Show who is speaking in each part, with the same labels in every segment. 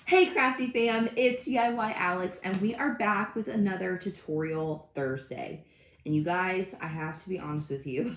Speaker 1: Hey crafty fam, it's DIY Alex and we are back with another tutorial Thursday. And you guys, I have to be honest with you.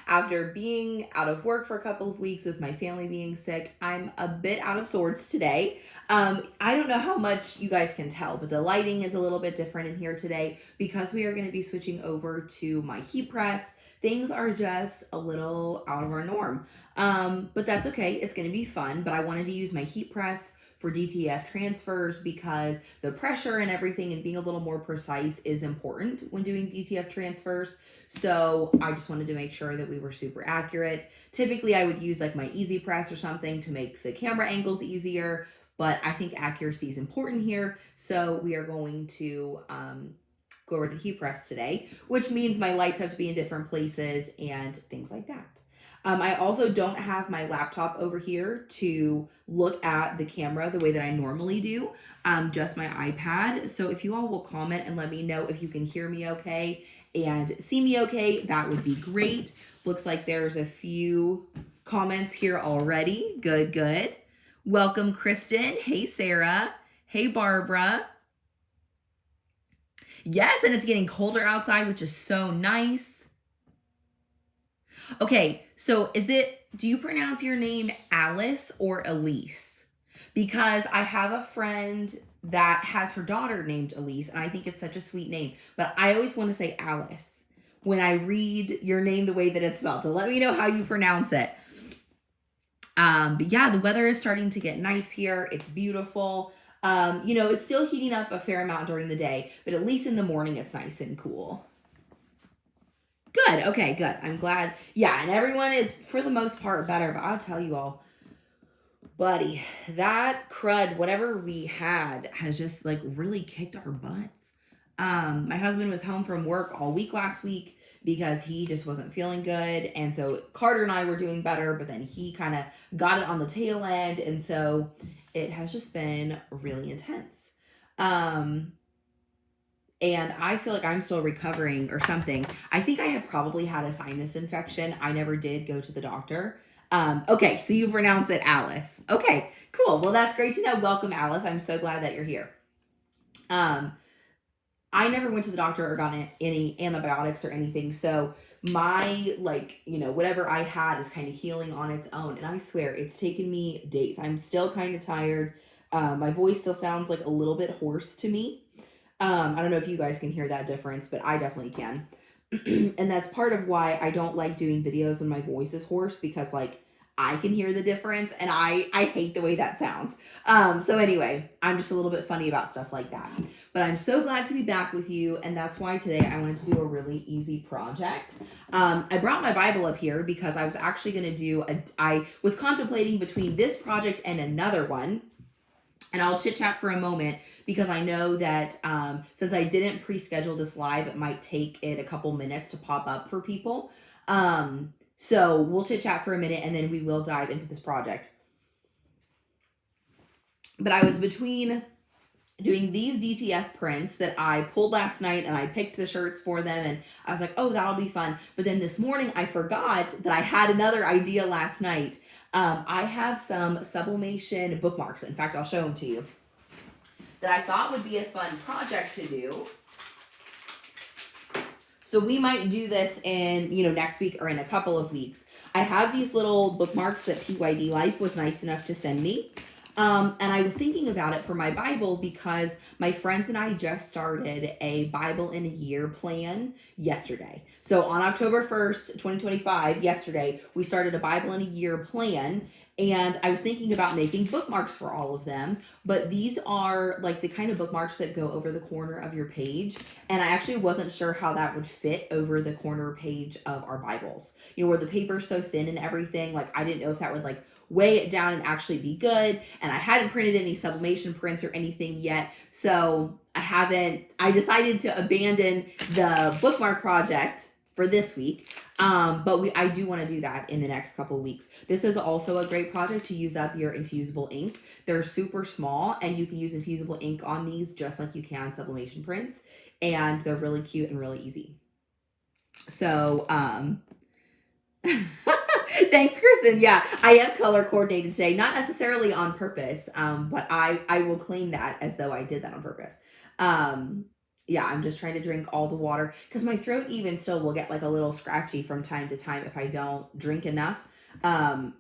Speaker 1: After being out of work for a couple of weeks with my family being sick, I'm a bit out of sorts today. I don't know how much you guys can tell, but the lighting is a little bit different in here today because we are going to be switching over to my heat press. Things are just a little out of our norm. But that's okay. It's going to be fun. But I wanted to use my heat press for DTF transfers because the pressure and everything and being a little more precise is important when doing DTF transfers. So I just wanted to make sure that we were super accurate. Typically I would use like my easy press or something to make the camera angles easier, but I think accuracy is important here. So we are going to go over to heat press today, which means my lights have to be in different places and things like that. I also don't have my laptop over here to look at the camera the way that I normally do, just my iPad. So if you all will comment and let me know if you can hear me okay and see me okay, that would be great. Looks like there's a few comments here already. Good, good. Welcome, Kristen. Hey, Sarah. Hey, Barbara. Yes, and it's getting colder outside, which is so nice. Okay, so do you pronounce your name Alice or Elise? Because I have a friend that has her daughter named Elise, and I think it's such a sweet name. But I always want to say Alice when I read your name the way that it's spelled. So let me know how you pronounce it. But yeah, the weather is starting to get nice here. It's beautiful. It's still heating up a fair amount during the day, but at least in the morning it's nice and cool. Good. Okay, good. I'm glad. Yeah, and everyone is, for the most part, better. But I'll tell you all, buddy, that crud, whatever we had, has just, like, really kicked our butts. My husband was home from work all week last week because he just wasn't feeling good. And so Carter and I were doing better, but then he kind of got it on the tail end. And so it has just been really intense. And I feel like I'm still recovering or something. I think I had probably had a sinus infection. I never did go to the doctor. Okay, so you pronounce it Alice. Okay, cool. Well, that's great to know. Welcome, Alice. I'm so glad that you're here. I never went to the doctor or got any antibiotics or anything. So my, whatever I had is kind of healing on its own. And I swear, it's taken me days. I'm still kind of tired. My voice still sounds like a little bit hoarse to me. I don't know if you guys can hear that difference, but I definitely can. And that's part of why I don't like doing videos when my voice is hoarse, because I can hear the difference and I hate the way that sounds. So anyway, I'm just a little bit funny about stuff like that. But I'm so glad to be back with you, and that's why today I wanted to do a really easy project. I brought my Bible up here because I was actually going to I was contemplating between this project and another one. And I'll chit chat for a moment because I know that since I didn't pre-schedule this live, it might take it a couple minutes to pop up for people. So we'll chit chat for a minute and then we will dive into this project. But I was between doing these DTF prints that I pulled last night, and I picked the shirts for them, and I was like, oh, that'll be fun. But then this morning I forgot that I had another idea last night. I have some sublimation bookmarks. In fact, I'll show them to you, that I thought would be a fun project to do. So we might do this in, next week or in a couple of weeks. I have these little bookmarks that PYD Life was nice enough to send me. And I was thinking about it for my Bible because my friends and I just started a Bible in a year plan yesterday. So on October 1st, 2025, yesterday, we started a Bible in a year plan. And I was thinking about making bookmarks for all of them, but these are like the kind of bookmarks that go over the corner of your page. And I actually wasn't sure how that would fit over the corner page of our Bibles. Where the paper's so thin and everything, I didn't know if that would weigh it down and actually be good. And I hadn't printed any sublimation prints or anything yet. So I decided to abandon the bookmark project for this week. But I do want to do that in the next couple of weeks. This is also a great project to use up your infusible ink. They're super small and you can use infusible ink on these just like you can sublimation prints. And they're really cute and really easy. So, Thanks, Kristen. Yeah, I am color coordinated today, not necessarily on purpose, but I will claim that as though I did that on purpose. Um, yeah, I'm just trying to drink all the water because my throat even still will get like a little scratchy from time to time if I don't drink enough. Um,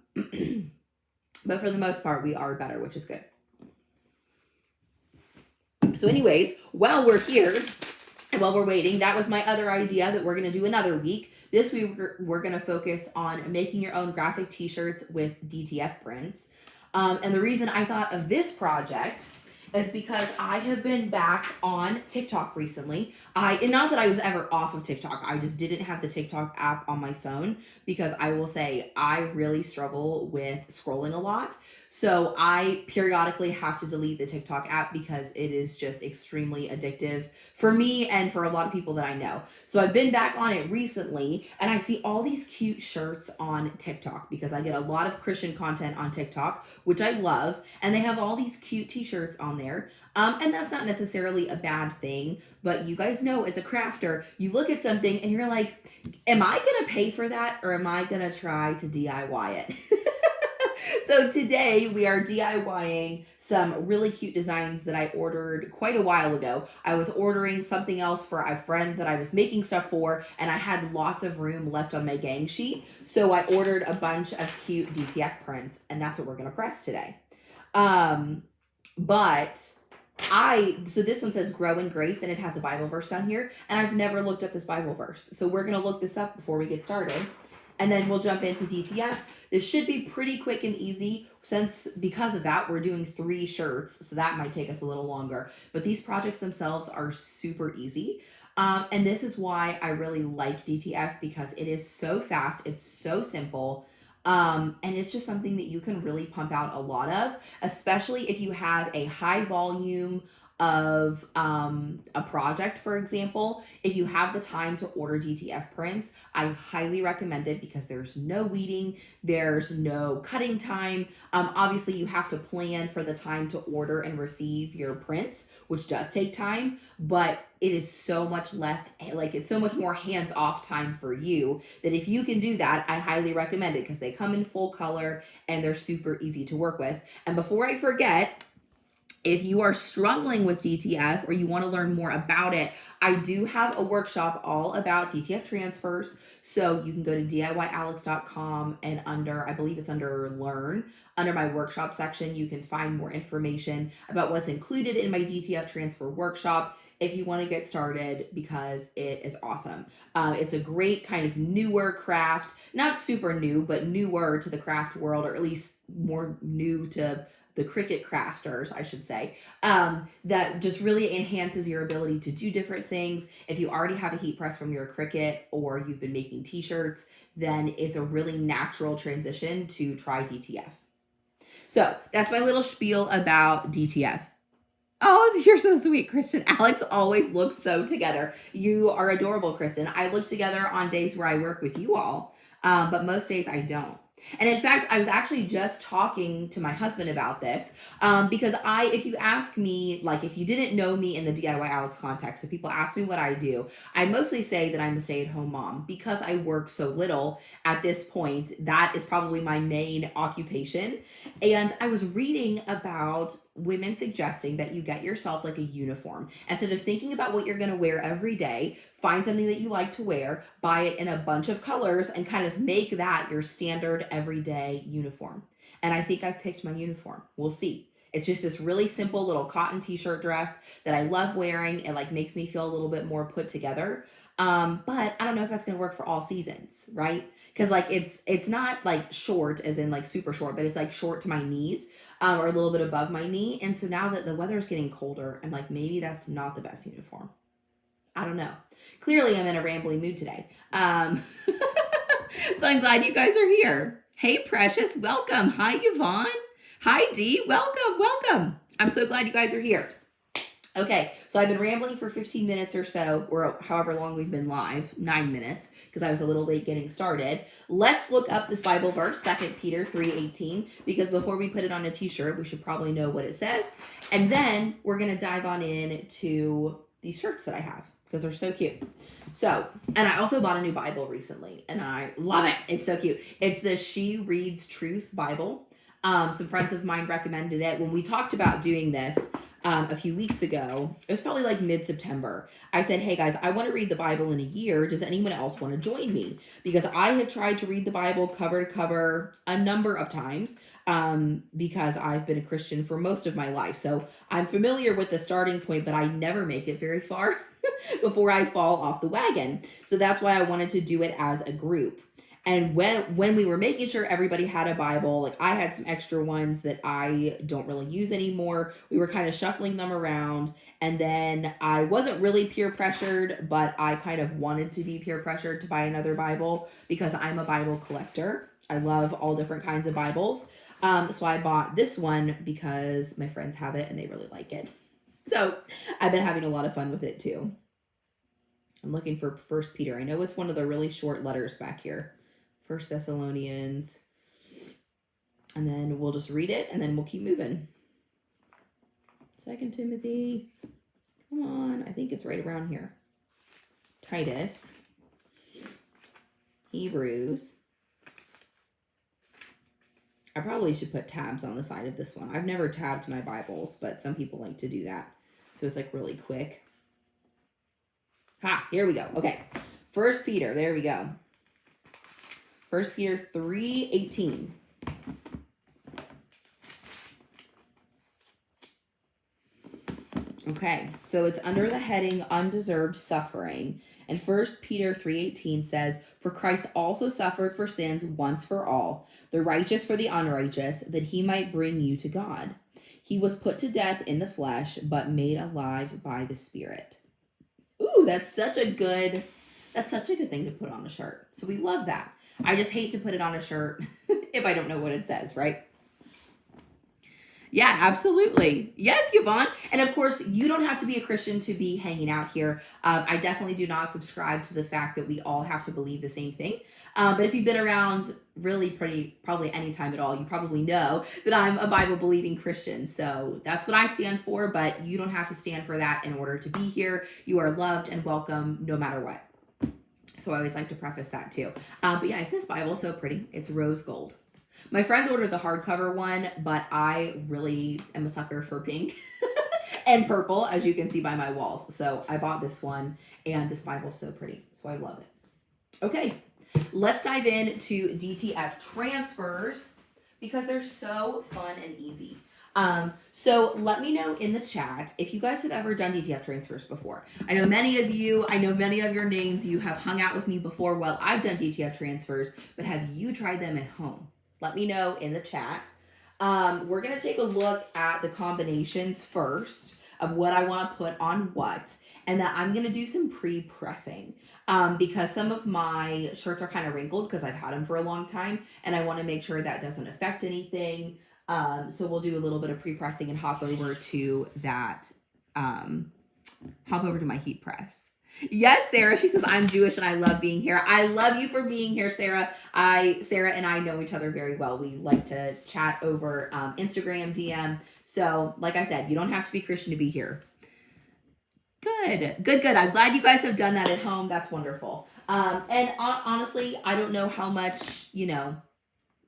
Speaker 1: but for the most part, we are better, which is good. So, anyways, while we're here and while we're waiting, that was my other idea that we're going to do another week. This week, we're going to focus on making your own graphic t-shirts with DTF prints. And the reason I thought of this project is because I have been back on TikTok recently. And not that I was ever off of TikTok, I just didn't have the TikTok app on my phone because I will say I really struggle with scrolling a lot. So I periodically have to delete the TikTok app because it is just extremely addictive for me and for a lot of people that I know. So I've been back on it recently and I see all these cute shirts on TikTok because I get a lot of Christian content on TikTok, which I love. And they have all these cute t-shirts on there. And that's not necessarily a bad thing, but you guys know as a crafter, you look at something and you're like, am I going to pay for that or am I going to try to DIY it? So today we are DIYing some really cute designs that I ordered quite a while ago. I was ordering something else for a friend that I was making stuff for, and I had lots of room left on my gang sheet. So I ordered a bunch of cute DTF prints, and that's what we're going to press today. So this one says grow in grace, and it has a Bible verse down here, and I've never looked up this Bible verse. So we're going to look this up before we get started. And then we'll jump into DTF. This should be pretty quick and easy because of that, we're doing 3 shirts. So that might take us a little longer. But these projects themselves are super easy. And this is why I really like DTF because it is so fast. It's so simple. And it's just something that you can really pump out a lot of, especially if you have a high volume of a project, for example. If you have the time to order DTF prints, I highly recommend it because there's no weeding, there's no cutting time. Obviously you have to plan for the time to order and receive your prints, which does take time, but it is so much less, like it's so much more hands-off time for you that if you can do that, I highly recommend it because they come in full color and they're super easy to work with. And before I forget, if you are struggling with DTF or you want to learn more about it, I do have a workshop all about DTF transfers. So you can go to DIYAlex.com and I believe it's under Learn, under my workshop section, you can find more information about what's included in my DTF transfer workshop if you want to get started because it is awesome. It's a great kind of newer craft, not super new, but newer to the craft world, or at least more new to the Cricut crafters, I should say, that just really enhances your ability to do different things. If you already have a heat press from your Cricut or you've been making t-shirts, then it's a really natural transition to try DTF. So that's my little spiel about DTF. Oh, you're so sweet, Kristen. Alex always looks so together. You are adorable, Kristen. I look together on days where I work with you all, but most days I don't. And in fact, I was actually just talking to my husband about this because if you ask me, like if you didn't know me in the DIY Alex context, if people ask me what I do, I mostly say that I'm a stay-at-home mom because I work so little at this point. That is probably my main occupation. And I was reading about women suggesting that you get yourself like a uniform. Instead of thinking about what you're going to wear every day, find something that you like to wear, buy it in a bunch of colors, and kind of make that your standard everyday uniform. And I think I've picked my uniform. We'll see. It's just this really simple little cotton t-shirt dress that I love wearing. It like makes me feel a little bit more put together. But I don't know if that's going to work for all seasons, right? Because like it's not like short as in like super short, but it's like short to my knees or a little bit above my knee. And so now that the weather's getting colder, I'm like, maybe that's not the best uniform. I don't know. Clearly I'm in a rambling mood today. So I'm glad you guys are here. Hey, Precious, welcome. Hi, Yvonne. Hi, Dee. Welcome. I'm so glad you guys are here. Okay, so I've been rambling for 15 minutes or so, or however long we've been live, 9 minutes, because I was a little late getting started. Let's look up this Bible verse, 2 Peter 3:18, because before we put it on a t-shirt, we should probably know what it says. And then we're going to dive on in to these shirts that I have, because they're so cute. So, and I also bought a new Bible recently, and I love it. It's so cute. It's the She Reads Truth Bible. Some friends of mine recommended it. When we talked about doing this a few weeks ago, it was probably like mid-September. I said, hey guys, I want to read the Bible in a year. Does anyone else want to join me? Because I have tried to read the Bible cover to cover a number of times because I've been a Christian for most of my life. So I'm familiar with the starting point, but I never make it very far before I fall off the wagon. So that's why I wanted to do it as a group. And when we were making sure everybody had a Bible, like I had some extra ones that I don't really use anymore. We were kind of shuffling them around. And then I wasn't really peer pressured, but I kind of wanted to be peer pressured to buy another Bible because I'm a Bible collector. I love all different kinds of Bibles. So I bought this one because my friends have it and they really like it. So I've been having a lot of fun with it too. I'm looking for 1 Peter. I know it's one of the really short letters back here. 1 Thessalonians. And then we'll just read it and then we'll keep moving. 2 Timothy. Come on. I think it's right around here. Titus. Hebrews. I probably should put tabs on the side of this one. I've never tabbed my Bibles, but some people like to do that. So it's like really quick. Ha, here we go. Okay. 1 Peter. There we go. 1 Peter 3:18. Okay, so it's under the heading undeserved suffering. And 1 Peter 3:18 says, for Christ also suffered for sins once for all, the righteous for the unrighteous, that he might bring you to God. He was put to death in the flesh, but made alive by the Spirit. Ooh, that's such a good thing to put on a shirt. So we love that. I just hate to put it on a shirt if I don't know what it says, right? Yeah, absolutely. Yes, Yvonne. And of course, you don't have to be a Christian to be hanging out here. I definitely do not subscribe to the fact that we all have to believe the same thing. But if you've been around really probably any time at all, you probably know that I'm a Bible-believing Christian. So that's what I stand for, but you don't have to stand for that in order to be here. You are loved and welcome no matter what. So I always like to preface that too. But yeah, isn't this Bible so pretty? It's rose gold. My friends ordered the hardcover one, but I really am a sucker for pink and purple, as you can see by my walls. So I bought this one, and this Bible's so pretty. So I love it. Okay, let's dive into DTF transfers because they're so fun and easy. So let me know in the chat if you guys have ever done DTF transfers before. I know many of your names, you have hung out with me before. Well, I've done DTF transfers, but have you tried them at home? Let me know in the chat. We're going to take a look at the combinations first of what I want to put on what, and then I'm going to do some pre-pressing because some of my shirts are kind of wrinkled because I've had them for a long time, and I want to make sure that doesn't affect anything. So we'll do a little bit of pre-pressing and hop over to that, hop over to my heat press. Yes, Sarah, she says, I'm Jewish and I love being here. I love you for being here, Sarah. Sarah and I know each other very well. We like to chat over Instagram, DM. So like I said, you don't have to be Christian to be here. Good. I'm glad you guys have done that at home. That's wonderful. And honestly, I don't know how much,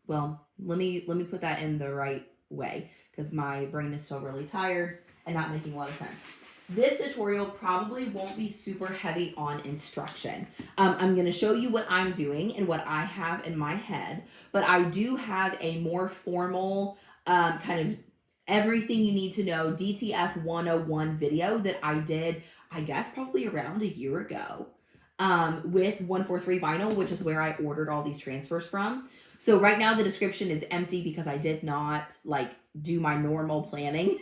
Speaker 1: well, let me put that in the right way because my brain is still really tired and not making a lot of sense. This tutorial probably won't be super heavy on instruction. I'm going to show you what I'm doing and what I have in my head, but I do have a more formal kind of everything you need to know DTF 101 video that I did, I guess, probably around a year ago with 143 Vinyl, which is where I ordered all these transfers from. So right now the description is empty because I did not do my normal planning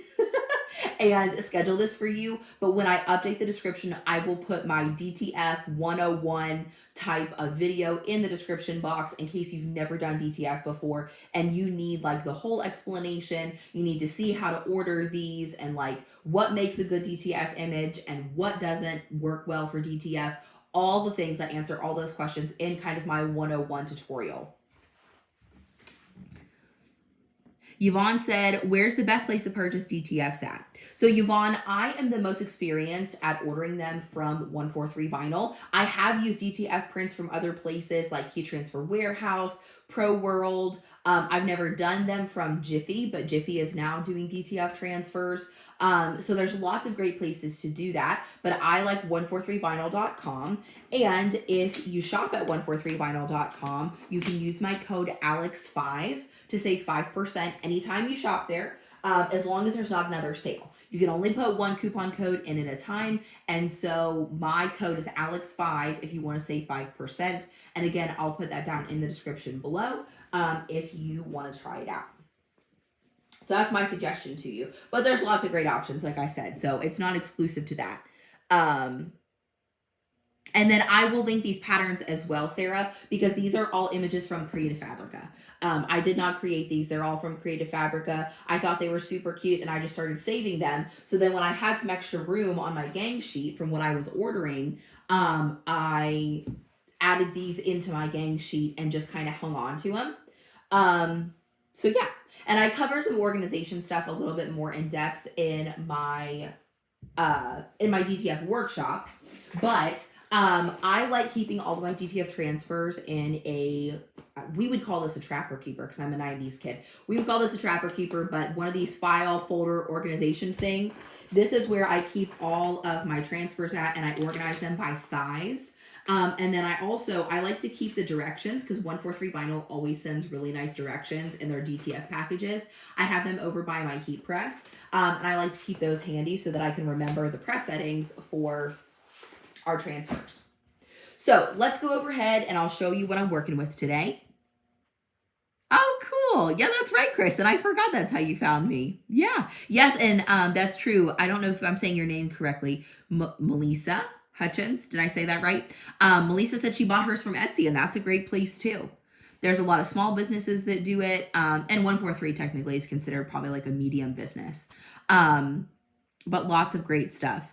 Speaker 1: and schedule this for you. But when I update the description, I will put my DTF 101 type of video in the description box in case you've never done DTF before and you need the whole explanation. You need to see how to order these and what makes a good DTF image and what doesn't work well for DTF. All the things that answer all those questions in kind of my 101 tutorial. Yvonne said, where's the best place to purchase DTFs at? So Yvonne, I am the most experienced at ordering them from 143 Vinyl. I have used DTF prints from other places like Heat Transfer Warehouse, Pro World. I've never done them from Jiffy, but Jiffy is now doing DTF transfers. So there's lots of great places to do that, but I like 143vinyl.com. And if you shop at 143vinyl.com, you can use my code ALEX5 to save 5% anytime you shop there, as long as there's not another sale. You can only put one coupon code in at a time. And so my code is ALEX5 if you want to save 5%. And again, I'll put that down in the description below if you want to try it out. So that's my suggestion to you. But there's lots of great options, like I said. So it's not exclusive to that. And then I will link these patterns as well, Sarah, because these are all images from Creative Fabrica. I did not create these. They're all from Creative Fabrica. I thought they were super cute, and I just started saving them. So then when I had some extra room on my gang sheet from what I was ordering, I added these into my gang sheet and just kind of hung on to them. So yeah. And I cover some organization stuff a little bit more in depth in my DTF workshop, but I like keeping all of my DTF transfers in we would call this a trapper keeper because I'm a 90s kid. We would call this a trapper keeper, but one of these file folder organization things. This is where I keep all of my transfers at, and I organize them by size. And then I like to keep the directions because 143 Vinyl always sends really nice directions in their DTF packages. I have them over by my heat press, and I like to keep those handy so that I can remember the press settings for our transfers. So let's go overhead and I'll show you what I'm working with today. Oh, cool. Yeah, that's right, Chris. And I forgot that's how you found me. Yeah. Yes, and that's true. I don't know if I'm saying your name correctly. Melissa Hutchins. Did I say that right? Melissa said she bought hers from Etsy, and that's a great place too. There's a lot of small businesses that do it. And 143 technically is considered probably like a medium business. But lots of great stuff.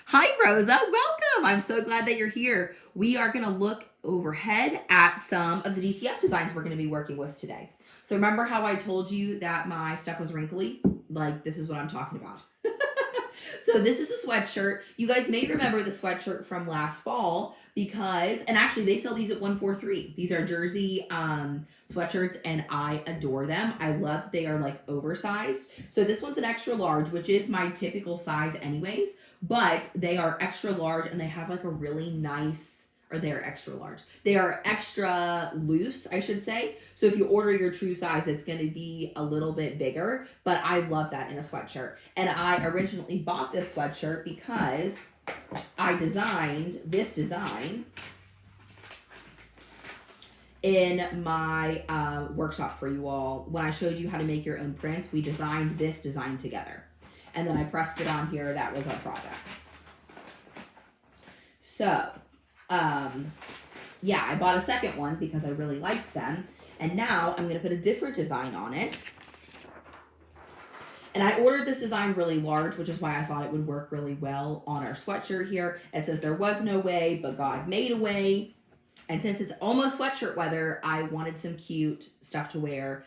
Speaker 1: Hi, Rosa. Welcome. I'm so glad that you're here. We are going to look overhead at some of the DTF designs we're going to be working with today. So remember how I told you that my stuff was wrinkly? Like, this is what I'm talking about. So this is a sweatshirt. You guys may remember the sweatshirt from last fall because, and actually they sell these at 143. These are jersey sweatshirts, and I adore them. I love that they are like oversized. So this one's an extra large, which is my typical size anyways, but they are extra large and they have like a really nice, or they're extra large. They are extra loose, I should say. So if you order your true size, it's going to be a little bit bigger, but I love that in a sweatshirt. And I originally bought this sweatshirt because I designed this design in my workshop for you all. When I showed you how to make your own prints, we designed this design together. And then I pressed it on here. That was our product. So, yeah, I bought a second one because I really liked them. And now I'm going to put a different design on it. And I ordered this design really large, which is why I thought it would work really well on our sweatshirt here. It says there was no way, but God made a way. And since it's almost sweatshirt weather, I wanted some cute stuff to wear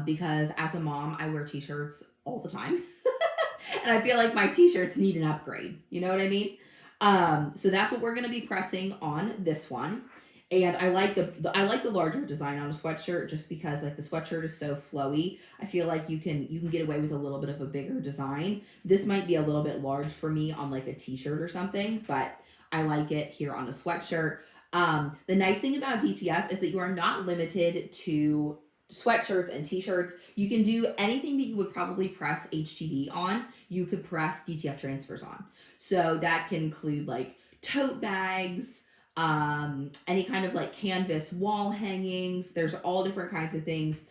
Speaker 1: because as a mom, I wear t-shirts all the time. And I feel like my t-shirts need an upgrade. You know what I mean? So that's what we're going to be pressing on this one. And I like the larger design on a sweatshirt just because like the sweatshirt is so flowy. I feel like you can get away with a little bit of a bigger design. This might be a little bit large for me on like a t-shirt or something, but I like it here on a sweatshirt. The nice thing about DTF is that you are not limited to sweatshirts and t-shirts. You can do anything that you would probably press HTV on, you could press DTF transfers on. So that can include like tote bags, any kind of like canvas wall hangings. There's all different kinds of things.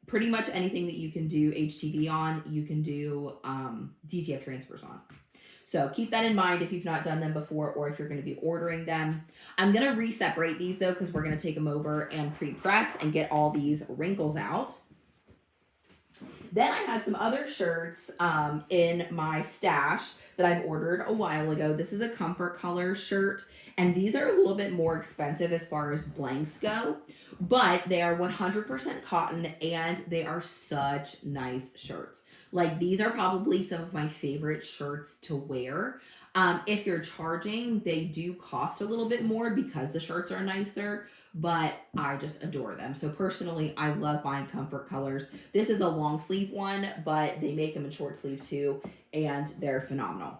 Speaker 1: Pretty much anything that you can do HTV on, you can do DTF transfers on. So keep that in mind if you've not done them before or if you're going to be ordering them. I'm going to re-separate these though because we're going to take them over and pre-press and get all these wrinkles out. Then I had some other shirts in my stash that I've ordered a while ago. This is a Comfort Color shirt, and these are a little bit more expensive as far as blanks go, but they are 100% cotton, and they are such nice shirts. Like, these are probably some of my favorite shirts to wear. If you're charging, they do cost a little bit more because the shirts are nicer, but I just adore them. So personally, I love buying Comfort Colors. This is a long sleeve one, but they make them in short sleeve too, and they're phenomenal.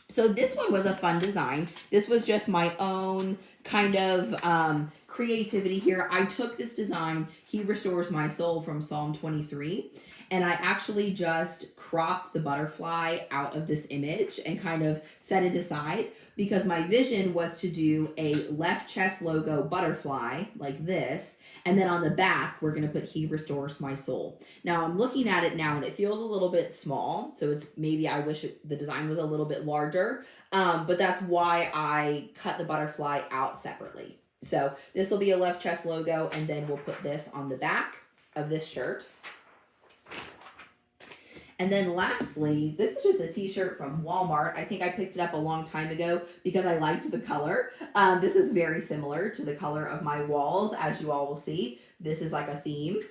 Speaker 1: So this one was a fun design. This was just my own kind of creativity here. I took this design, He Restores My Soul, from Psalm 23, and I actually just cropped the butterfly out of this image and kind of set it aside, because my vision was to do a left chest logo butterfly like this, and then on the back we're going to put He Restores My Soul. Now I'm looking at it now and it feels a little bit small, so it's maybe I wish the design was a little bit larger, but that's why I cut the butterfly out separately. So this will be a left chest logo, and then we'll put this on the back of this shirt. And then lastly, this is just a t-shirt from Walmart. I think I picked it up a long time ago because I liked the color. This is very similar to the color of my walls, as you all will see. This is like a theme.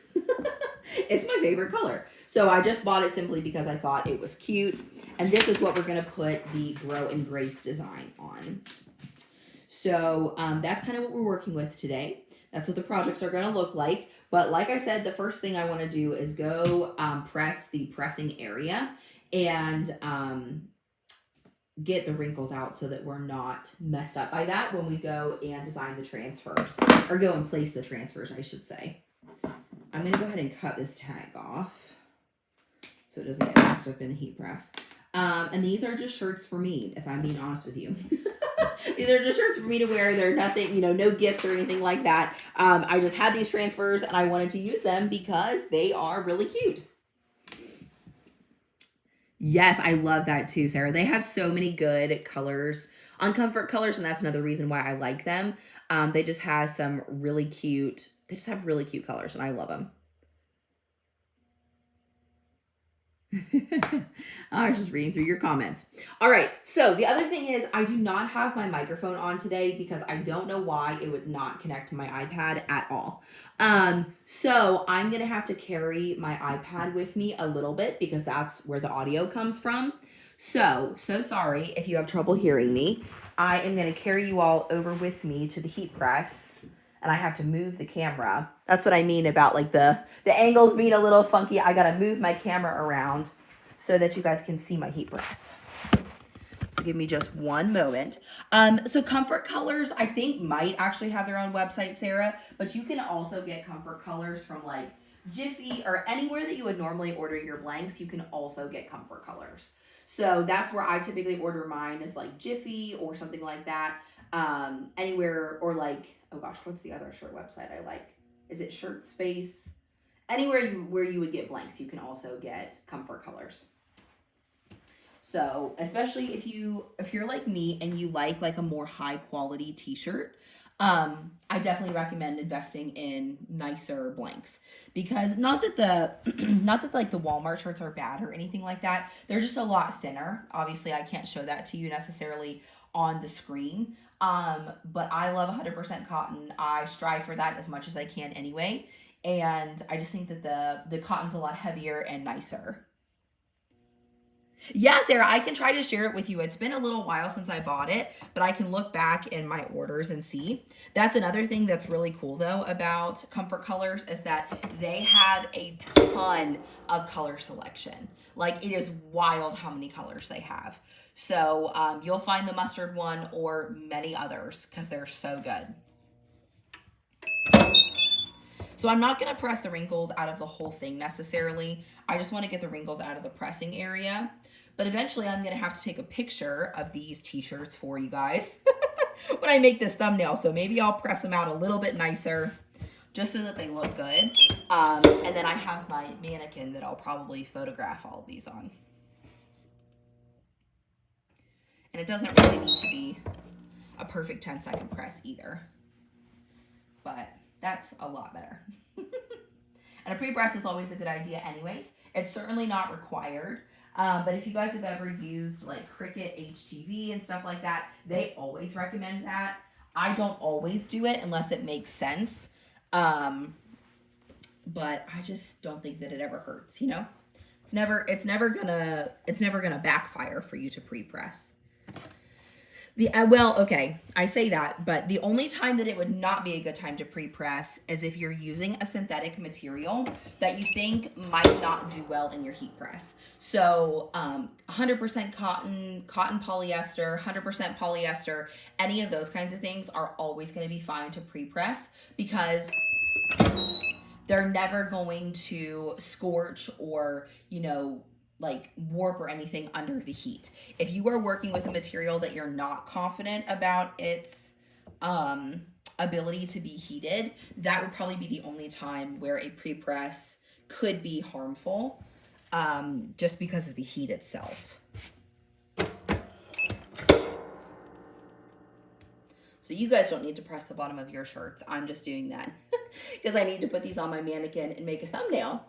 Speaker 1: It's my favorite color. So I just bought it simply because I thought it was cute. And this is what we're going to put the Grow and Grace design on. So that's kind of what we're working with today. That's what the projects are going to look like. But like I said, the first thing I want to do is go press the pressing area and get the wrinkles out so that we're not messed up by that when we go and design the transfers, or go and place the transfers, I should say. I'm going to go ahead and cut this tag off so it doesn't get messed up in the heat press. And these are just shirts for me, if I'm being honest with you. These are just shirts for me to wear. They're nothing, no gifts or anything like that. I just had these transfers and I wanted to use them because they are really cute. Yes, I love that too, Sarah. They have so many good colors on Comfort Colors, and that's another reason why I like them. They just have some really cute, colors, and I love them. I was just reading through your comments. All right, so the other thing is I do not have my microphone on today because I don't know why it would not connect to my iPad at all. So I'm going to have to carry my iPad with me a little bit because that's where the audio comes from. So sorry if you have trouble hearing me. I am going to carry you all over with me to the heat press. And I have to move the camera. That's what I mean about like the angles being a little funky. I got to move my camera around so that you guys can see my heat press. So give me just one moment. So Comfort Colors, I think, might actually have their own website, Sarah, but you can also get Comfort Colors from like Jiffy or anywhere that you would normally order your blanks. You can also get Comfort Colors. So that's where I typically order mine, is like Jiffy or something like that. Anywhere, or like, oh gosh, what's the other shirt website I like? Is it Shirt Space? Anywhere where you would get blanks, you can also get Comfort Colors. So especially if you're like me and you like a more high quality t-shirt, I definitely recommend investing in nicer blanks, because not that like the Walmart shirts are bad or anything like that. They're just a lot thinner. Obviously, I can't show that to you necessarily on the screen. But I love 100% cotton. I strive for that as much as I can anyway. And I just think that the cotton's a lot heavier and nicer. Yeah, Sarah, I can try to share it with you. It's been a little while since I bought it, but I can look back in my orders and see. That's another thing that's really cool though about Comfort Colors, is that they have a ton of color selection. Like, it is wild how many colors they have. So you'll find the mustard one or many others because they're so good. So I'm not going to press the wrinkles out of the whole thing necessarily. I just want to get the wrinkles out of the pressing area. But eventually I'm going to have to take a picture of these t-shirts for you guys when I make this thumbnail. So maybe I'll press them out a little bit nicer just so that they look good. And then I have my mannequin that I'll probably photograph all of these on. And it doesn't really need to be a perfect 10-second press either. But that's a lot better. And a pre-press is always a good idea anyways. It's certainly not required. But if you guys have ever used like Cricut HTV and stuff like that, they always recommend that. I don't always do it unless it makes sense. But I just don't think that it ever hurts, you know? It's never gonna backfire for you to pre-press. Well, okay, I say that, but the only time that it would not be a good time to pre-press is if you're using a synthetic material that you think might not do well in your heat press. So 100% cotton polyester, 100% polyester, any of those kinds of things are always going to be fine to pre-press because they're never going to scorch or, you know, like warp or anything under the heat. If you are working with a material that you're not confident about its ability to be heated, that would probably be the only time where a pre-press could be harmful, just because of the heat itself. So you guys don't need to press the bottom of your shirts. I'm just doing that because I need to put these on my mannequin and make a thumbnail.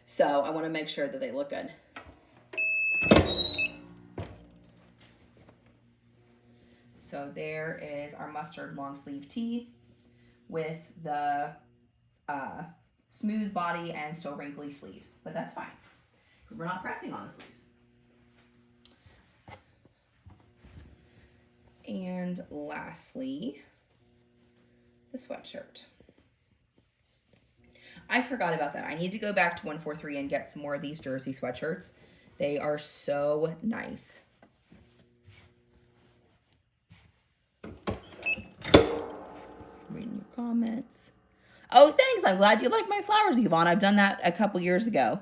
Speaker 1: So I want to make sure that they look good. So there is our mustard long sleeve tee with the smooth body and still wrinkly sleeves, but that's fine because we're not pressing on the sleeves. And lastly, the sweatshirt. I forgot about that. I need to go back to 143 and get some more of these jersey sweatshirts. They are so nice. Reading your comments. Oh, thanks. I'm glad you like my flowers, Yvonne. I've done that a couple years ago.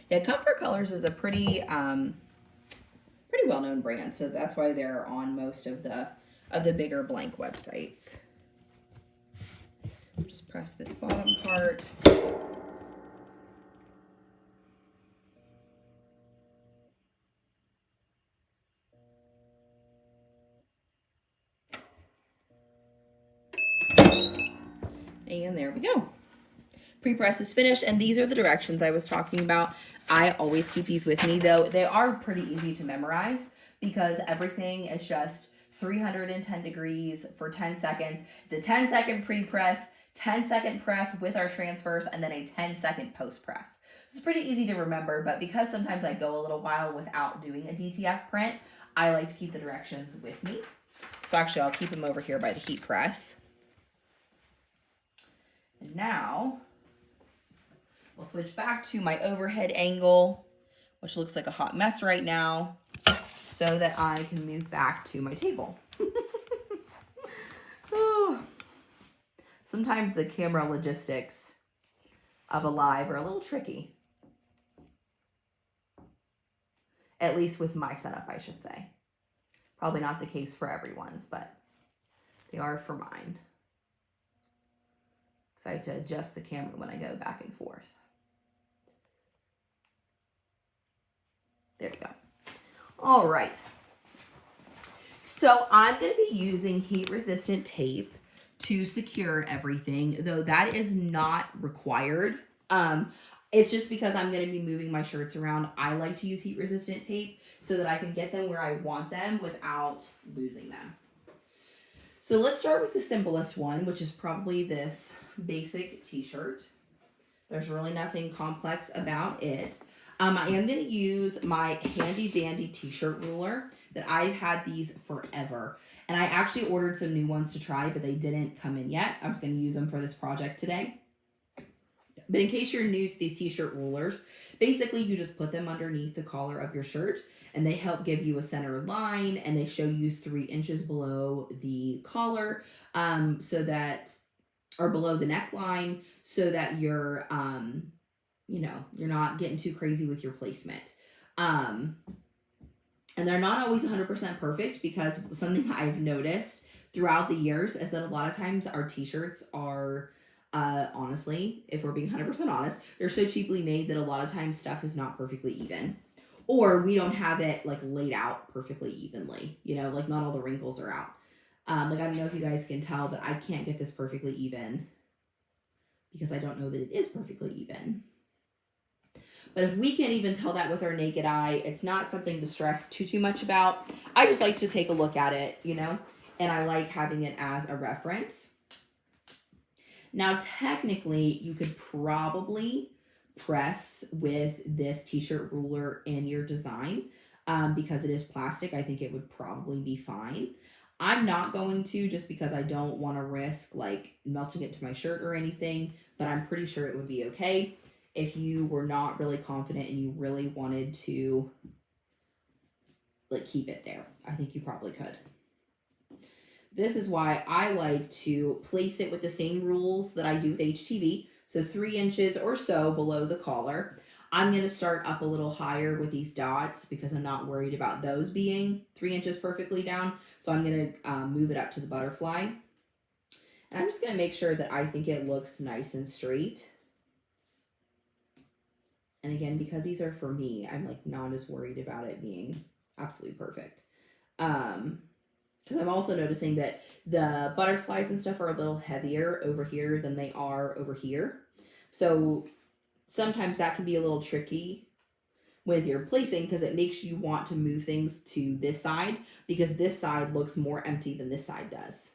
Speaker 1: Yeah, Comfort Colors is a pretty well-known brand, so that's why they're on most of the bigger blank websites. Just press this bottom part. And there we go. Pre-press is finished, and these are the directions I was talking about. I always keep these with me, though. They are pretty easy to memorize because everything is just 310 degrees for 10 seconds. It's a 10-second pre-press, 10-second press with our transfers, and then a 10-second post-press. So it's pretty easy to remember, but because sometimes I go a little while without doing a DTF print, I like to keep the directions with me. So actually, I'll keep them over here by the heat press. And now we'll switch back to my overhead angle, which looks like a hot mess right now, so that I can move back to my table. Oh. Sometimes the camera logistics of a live are a little tricky. At least with my setup, I should say. Probably not the case for everyone's, but they are for mine. So I have to adjust the camera when I go back and forth. There we go. All right. So I'm going to be using heat-resistant tape to secure everything, though that is not required. It's just because I'm going to be moving my shirts around. I like to use heat-resistant tape so that I can get them where I want them without losing them. So let's start with the simplest one, which is probably this basic t-shirt. There's really nothing complex about it. I am going to use my handy dandy t-shirt ruler that I've had these forever. And I actually ordered some new ones to try, but they didn't come in yet. I was going to use them for this project today. But in case you're new to these t-shirt rulers, basically you just put them underneath the collar of your shirt and they help give you a center line, and they show you 3 inches below the collar, or below the neckline, so that you're, you're not getting too crazy with your placement. And they're not always 100% perfect, because something I've noticed throughout the years is that a lot of times our t-shirts are, honestly, if we're being 100% honest, they're so cheaply made that a lot of times stuff is not perfectly even. or we don't have it like laid out perfectly evenly, you know, like not all the wrinkles are out. Like, I don't know if you guys can tell, but I can't get this perfectly even because I don't know that it is perfectly even. But if we can't even tell that with our naked eye, it's not something to stress too much about. I just like to take a look at it, you know, and I like having it as a reference. Now, technically, you could probably press with this t-shirt ruler in your design because it is plastic. I think it would probably be fine. I'm not going to, just because I don't want to risk like melting it to my shirt or anything, but I'm pretty sure it would be okay. If you were not really confident and you really wanted to like keep it there, I think you probably could. This is why I like to place it with the same rules that I do with HTV. So 3 inches or so below the collar. I'm going to start up a little higher with these dots because I'm not worried about those being 3 inches perfectly down. So I'm going to move it up to the butterfly. And I'm just going to make sure that I think it looks nice and straight. And again, because these are for me, I'm like not as worried about it being absolutely perfect. Because I'm also noticing that the butterflies and stuff are a little heavier over here than they are over here. So sometimes that can be a little tricky with your placing because it makes you want to move things to this side because this side looks more empty than this side does.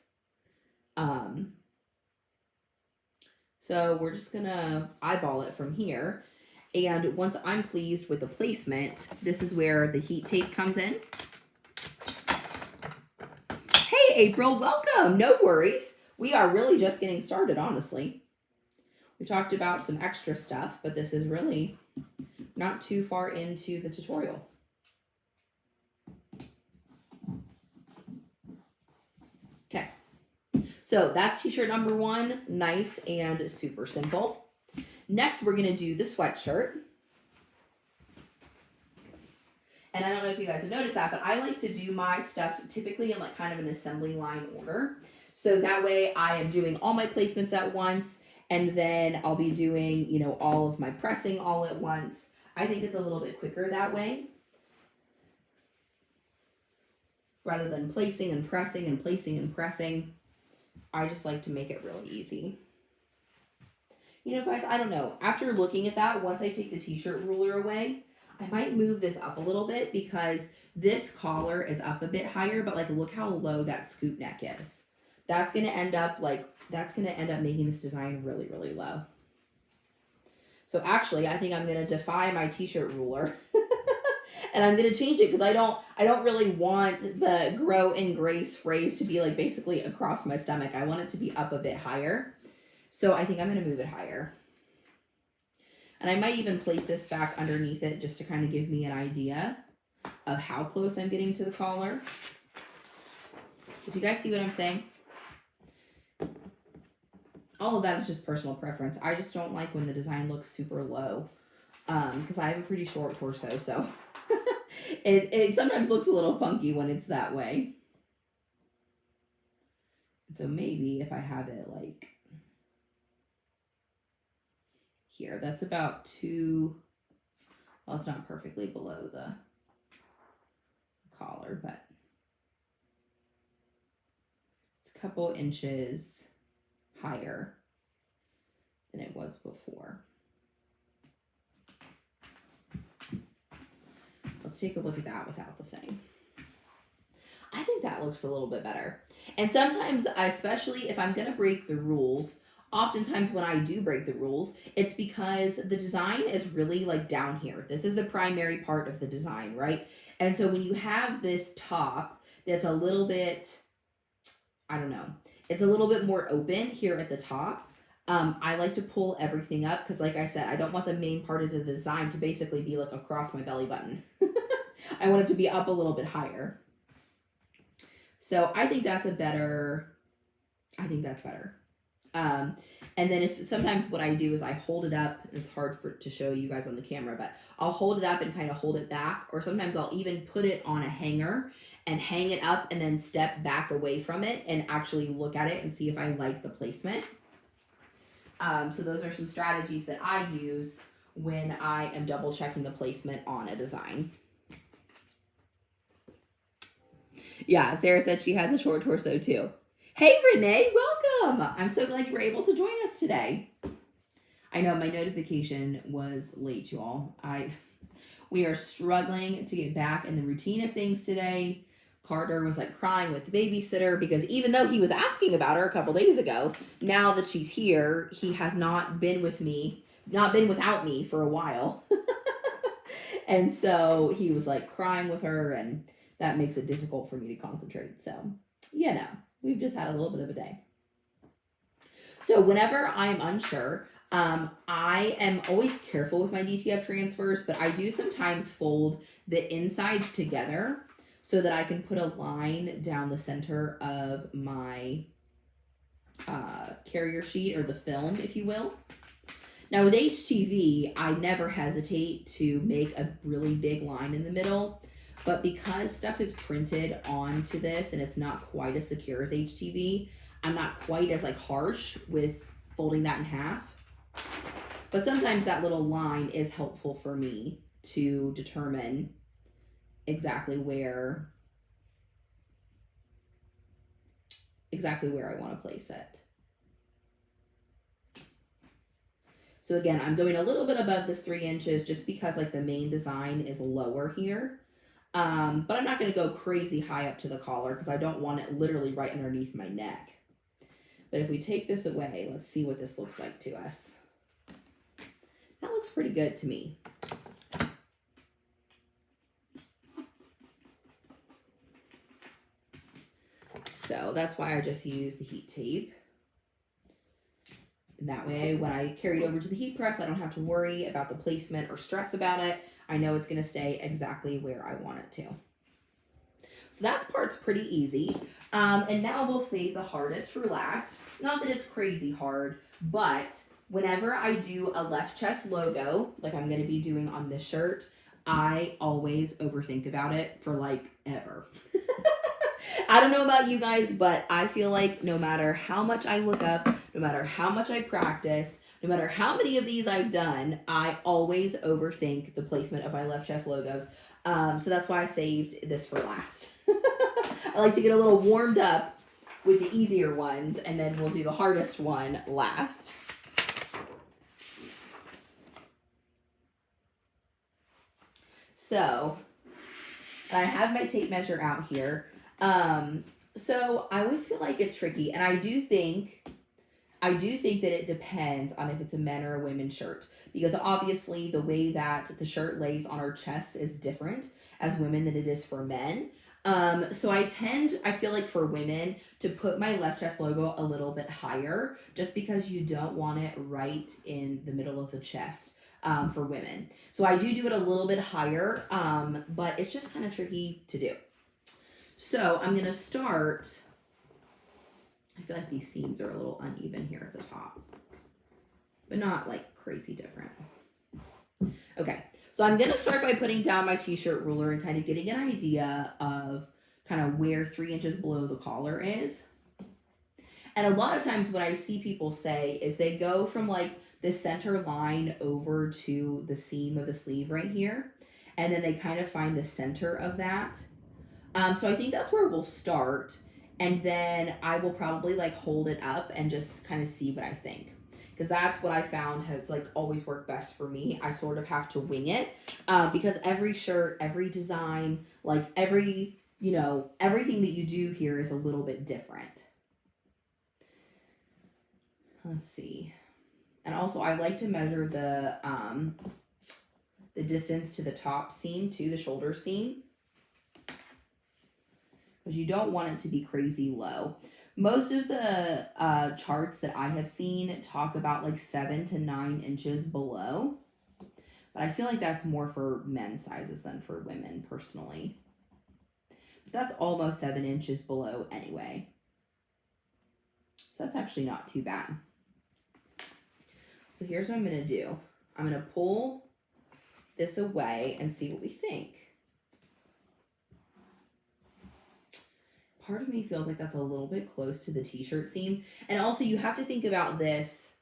Speaker 1: So we're just gonna eyeball it from here. And once I'm pleased with the placement, this is where the heat tape comes in. Hey, April, welcome. No worries. We are really just getting started, honestly. We talked about some extra stuff, but this is really not too far into the tutorial. Okay. So that's t-shirt number 1. Nice and super simple. Next, we're going to do the sweatshirt. And I don't know if you guys have noticed that, but I like to do my stuff typically in like kind of an assembly line order. So that way I am doing all my placements at once, and then I'll be doing, you know, all of my pressing all at once. I think it's a little bit quicker that way, rather than placing and pressing and placing and pressing. I just like to make it really easy. You know, guys, I don't know. After looking at that, once I take the t-shirt ruler away, I might move this up a little bit because this collar is up a bit higher, but like look how low that scoop neck is. That's going to end up making this design really, really low. So actually, I think I'm going to defy my t-shirt ruler and I'm going to change it because I don't really want the grow in grace phrase to be like basically across my stomach. I want it to be up a bit higher. So I think I'm going to move it higher. And I might even place this back underneath it just to kind of give me an idea of how close I'm getting to the collar. If you guys see what I'm saying? All of that is just personal preference. I just don't like when the design looks super low because I have a pretty short torso, so it sometimes looks a little funky when it's that way. And so maybe if I have it like here, that's about 2, well, it's not perfectly below the collar, but it's a couple inches higher than it was before. Let's take a look at that without the thing. I think that looks a little bit better. And sometimes, especially if I'm going to break the rules, oftentimes when I do break the rules, it's because the design is really like down here. This is the primary part of the design, right? And so when you have this top that's a little bit, I don't know, it's a little bit more open here at the top. I like to pull everything up because like I said, I don't want the main part of the design to basically be like across my belly button. I want it to be up a little bit higher. So I think that's better. And then if sometimes what I do is I hold it up, and it's hard to show you guys on the camera, but I'll hold it up and kind of hold it back, or sometimes I'll even put it on a hanger and hang it up and then step back away from it and actually look at it and see if I like the placement. So those are some strategies that I use when I am double checking the placement on a design. Yeah, Sarah said she has a short torso too. Hey, Renee, welcome. I'm so glad you were able to join us today. I know my notification was late, you all. We are struggling to get back in the routine of things today. Carter was like crying with the babysitter because even though he was asking about her a couple days ago, now that she's here, he has not been without me for a while. And so he was like crying with her, and that makes it difficult for me to concentrate. So, we've just had a little bit of a day. So whenever I'm unsure, I am always careful with my DTF transfers, but I do sometimes fold the insides together so that I can put a line down the center of my carrier sheet, or the film, if you will. Now with HTV, I never hesitate to make a really big line in the middle, but because stuff is printed onto this and it's not quite as secure as HTV, I'm not quite as like harsh with folding that in half. But sometimes that little line is helpful for me to determine exactly where I want to place it. So again, I'm going a little bit above this 3 inches just because like the main design is lower here. But I'm not going to go crazy high up to the collar because I don't want it literally right underneath my neck. But if we take this away, let's see what this looks like to us. That looks pretty good to me. So that's why I just use the heat tape. And that way, when I carry it over to the heat press, I don't have to worry about the placement or stress about it. I know it's going to stay exactly where I want it to. So that part's pretty easy. And now we'll save the hardest for last. Not that it's crazy hard, but whenever I do a left chest logo, like I'm going to be doing on this shirt, I always overthink about it for like ever. I don't know about you guys, but I feel like no matter how much I look up, no matter how much I practice, no matter how many of these I've done, I always overthink the placement of my left chest logos. So that's why I saved this for last. I like to get a little warmed up with the easier ones, and then we'll do the hardest one last. So I have my tape measure out here. So I always feel like it's tricky, and I do think that it depends on if it's a men or a women's shirt, because obviously the way that the shirt lays on our chests is different as women than it is for men. So I feel like for women to put my left chest logo a little bit higher, just because you don't want it right in the middle of the chest. For women. So I do it a little bit higher, but it's just kind of tricky to do. So I'm going to start, I feel like these seams are a little uneven here at the top, but not like crazy different. Okay, so I'm going to start by putting down my t-shirt ruler and kind of getting an idea of kind of where 3 inches below the collar is. And a lot of times what I see people say is they go from like the center line over to the seam of the sleeve right here, and then they kind of find the center of that. So I think that's where we'll start, and then I will probably like hold it up and just kind of see what I think, because that's what I found has like always worked best for me. I sort of have to wing it, because every shirt, every design, like everything that you do here is a little bit different. Let's see. And also I like to measure the distance to the top seam, to the shoulder seam, because you don't want it to be crazy low. Most of the charts that I have seen talk about like 7 to 9 inches below, but I feel like that's more for men's sizes than for women personally. But that's almost 7 inches below anyway. So that's actually not too bad. So here's what I'm going to do. I'm going to pull this away and see what we think. Part of me feels like that's a little bit close to the t-shirt seam. And also you have to think about this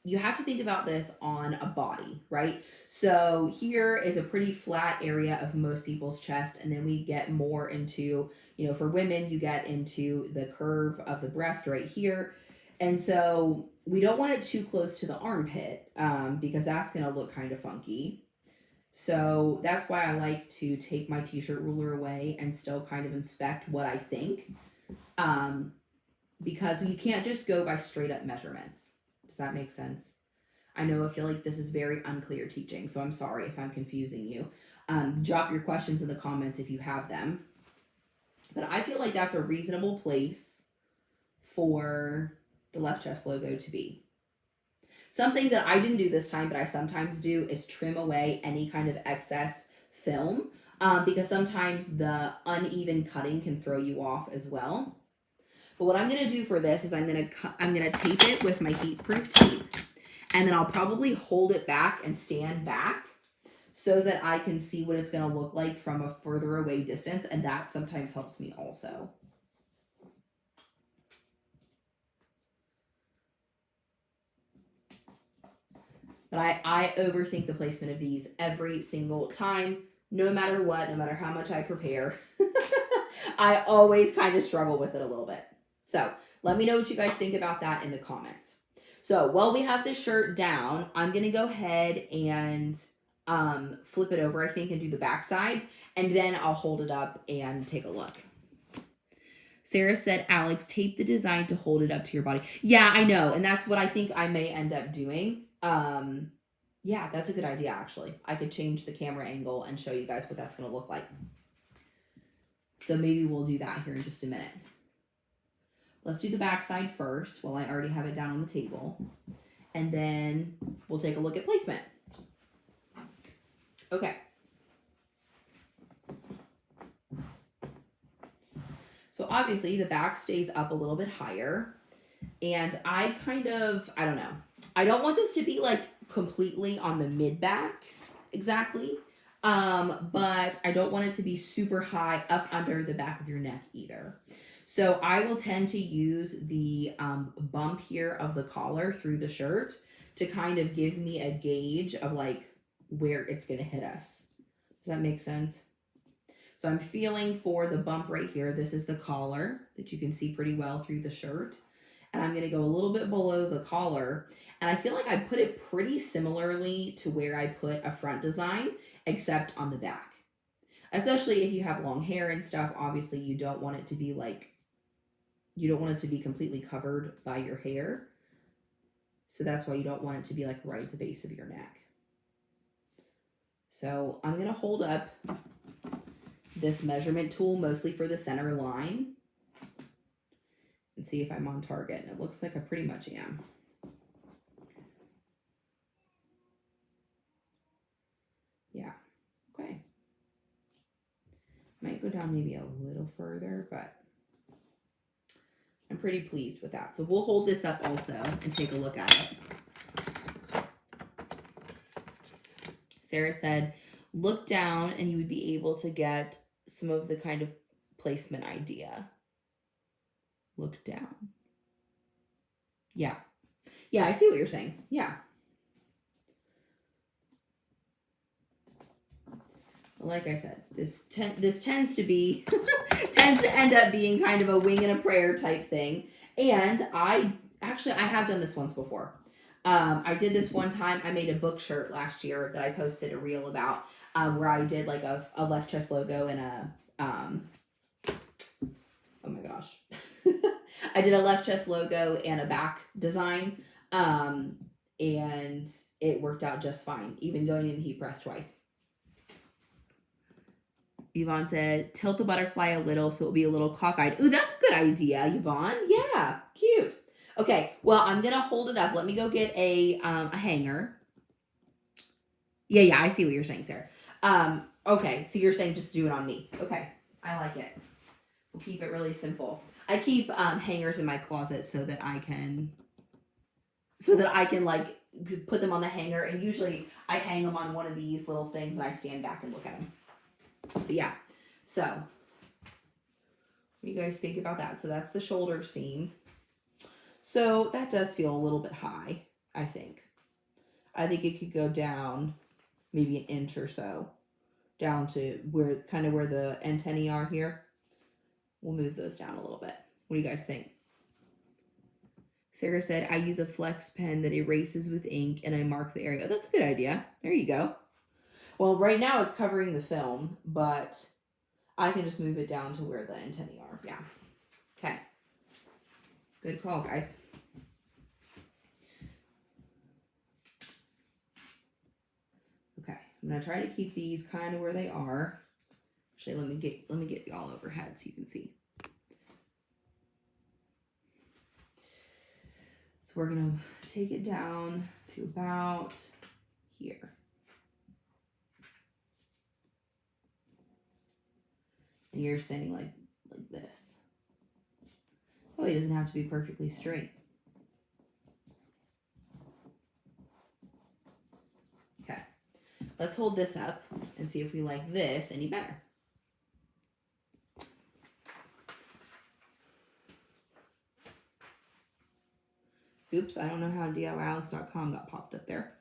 Speaker 1: you have to think about this on a body, right? So here is a pretty flat area of most people's chest, and then we get more into, for women, you get into the curve of the breast right here. And so we don't want it too close to the armpit, because that's going to look kind of funky. So that's why I like to take my t-shirt ruler away and still kind of inspect what I think, because you can't just go by straight up measurements. Does that make sense? I know I feel like this is very unclear teaching, so I'm sorry if I'm confusing you. Drop your questions in the comments if you have them. But I feel like that's a reasonable place for the left chest logo to be. Something that I didn't do this time, but I sometimes do, is trim away any kind of excess film, because sometimes the uneven cutting can throw you off as well. But what I'm going to do for this is I'm going to tape it with my heat-proof tape, and then I'll probably hold it back and stand back so that I can see what it's going to look like from a further away distance, and that sometimes helps me also. But I overthink the placement of these every single time, no matter what, no matter how much I prepare. I always kind of struggle with it a little bit. So let me know what you guys think about that in the comments. So while we have this shirt down, I'm going to go ahead and flip it over, I think, and do the back side. And then I'll hold it up and take a look. Sarah said, Alex, tape the design to hold it up to your body. Yeah, I know. And that's what I think I may end up doing. Yeah, that's a good idea, actually. I could change the camera angle and show you guys what that's going to look like. So maybe we'll do that here in just a minute. Let's do the back side first while I already have it down on the table. And then we'll take a look at placement. Okay. So obviously the back stays up a little bit higher. And I don't know. I don't want this to be like completely on the mid back exactly. But I don't want it to be super high up under the back of your neck either. So I will tend to use the bump here of the collar through the shirt to kind of give me a gauge of like where it's going to hit us. Does that make sense? So I'm feeling for the bump right here. This is the collar that you can see pretty well through the shirt. And I'm going to go a little bit below the collar. And I feel like I put it pretty similarly to where I put a front design, except on the back. Especially if you have long hair and stuff, obviously you don't want it to be like, you don't want it to be completely covered by your hair. So that's why you don't want it to be like right at the base of your neck. So I'm going to hold up this measurement tool mostly for the center line and see if I'm on target. And it looks like I pretty much am. Yeah. Okay. Might go down maybe a little further, but I'm pretty pleased with that. So we'll hold this up also and take a look at it. Sarah said, look down and you would be able to get some of the kind of placement idea. Look down. Yeah. Yeah, I see what you're saying. Yeah. Like I said, this tends to end up being kind of a wing and a prayer type thing. And I have done this once before. I did this one time. I made a book shirt last year that I posted a reel about, where I did like a left chest logo and a, oh my gosh. I did a left chest logo and a back design. And it worked out just fine, even going in the heat press twice. Yvonne said, tilt the butterfly a little so it'll be a little cockeyed. Ooh, that's a good idea, Yvonne. Yeah, cute. Okay, well, I'm going to hold it up. Let me go get a hanger. Yeah, I see what you're saying, Sarah. Okay, so you're saying just do it on me. Okay, I like it. We'll keep it really simple. I keep hangers in my closet so that I can like put them on the hanger, and usually I hang them on one of these little things and I stand back and look at them. But yeah, so what do you guys think about that? So that's the shoulder seam. So that does feel a little bit high. I think. I think it could go down maybe an inch or so, down to where kind of where the antennae are here. We'll move those down a little bit. What do you guys think? Sarah said, I use a flex pen that erases with ink and I mark the area. That's a good idea. There you go. Well, right now it's covering the film, but I can just move it down to where the antennae are. Yeah. Okay. Good call, guys. Okay. I'm going to try to keep these kind of where they are. Actually, let me get y'all overhead so you can see. So we're going to take it down to about here. And you're standing like this. Oh, it doesn't have to be perfectly straight. Okay. Let's hold this up and see if we like this any better. Oops, I don't know how DIYAlex.com got popped up there.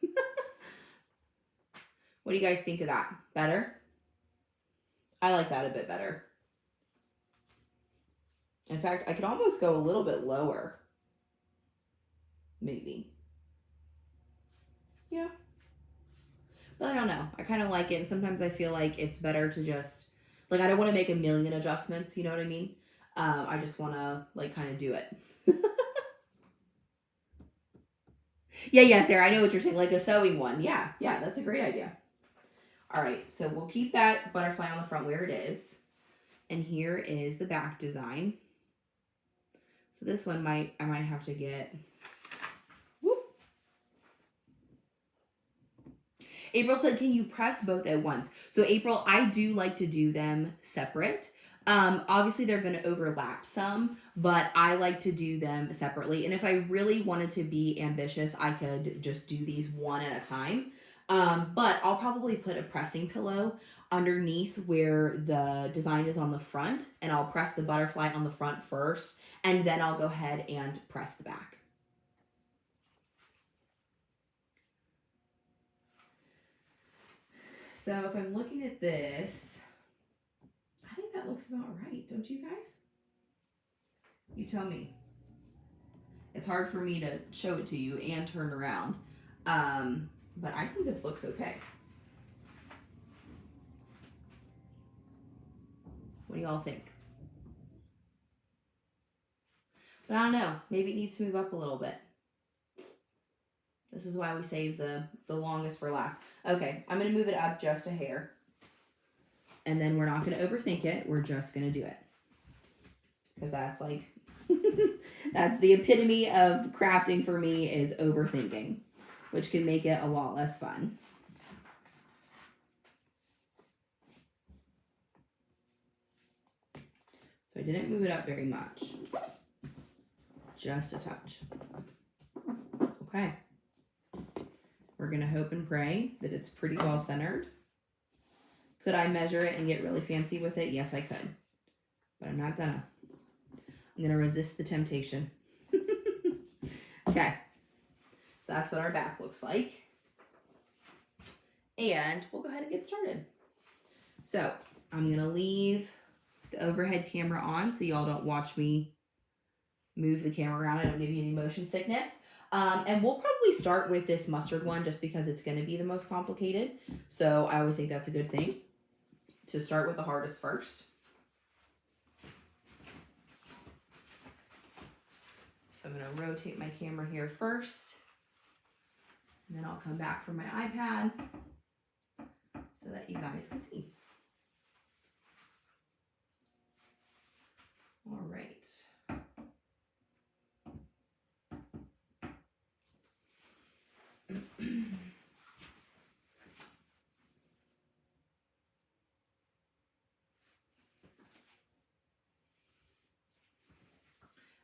Speaker 1: What do you guys think of that? Better? I like that a bit better. In fact, I could almost go a little bit lower. Maybe. Yeah. But I don't know. I kind of like it. And sometimes I feel like it's better to just, like, I don't want to make a million adjustments. You know what I mean? I just want to, like, kind of do it. Yeah, Sarah, I know what you're saying. Like a sewing one. Yeah, that's a great idea. All right, so we'll keep that butterfly on the front where it is. And here is the back design. So this one I might have to get, whoop. April said, can you press both at once? So April, I do like to do them separate. Obviously they're going to overlap some, but I like to do them separately. And if I really wanted to be ambitious, I could just do these one at a time. But I'll probably put a pressing pillow underneath where the design is on the front, and I'll press the butterfly on the front first, and then I'll go ahead and press the back. So if I'm looking at this, I think that looks about right, don't you guys? You tell me. It's hard for me to show it to you and turn around, but I think this looks okay. What do y'all think? But I don't know. Maybe it needs to move up a little bit. This is why we save the longest for last. Okay, I'm going to move it up just a hair. And then we're not going to overthink it. We're just going to do it. Because that's like, that's the epitome of crafting for me, is overthinking. Which can make it a lot less fun. So I didn't move it up very much. Just a touch. Okay. We're going to hope and pray that it's pretty well centered. Could I measure it and get really fancy with it? Yes, I could. But I'm not gonna. I'm gonna resist the temptation. Okay. So that's what our back looks like. And we'll go ahead and get started. So I'm gonna leave the overhead camera on so y'all don't watch me move the camera around. I don't give you any motion sickness. And we'll probably start with this mustard one just because it's going to be the most complicated. So I always think that's a good thing to start with the hardest first. So I'm going to rotate my camera here first. And then I'll come back from my iPad so that you guys can see. All right.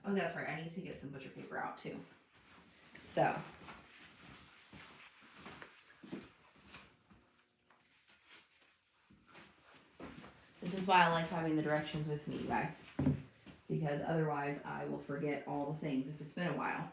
Speaker 1: Oh, that's right. I need to get some butcher paper out too. So, this is why I like having the directions with me, guys. Because otherwise I will forget all the things if it's been a while.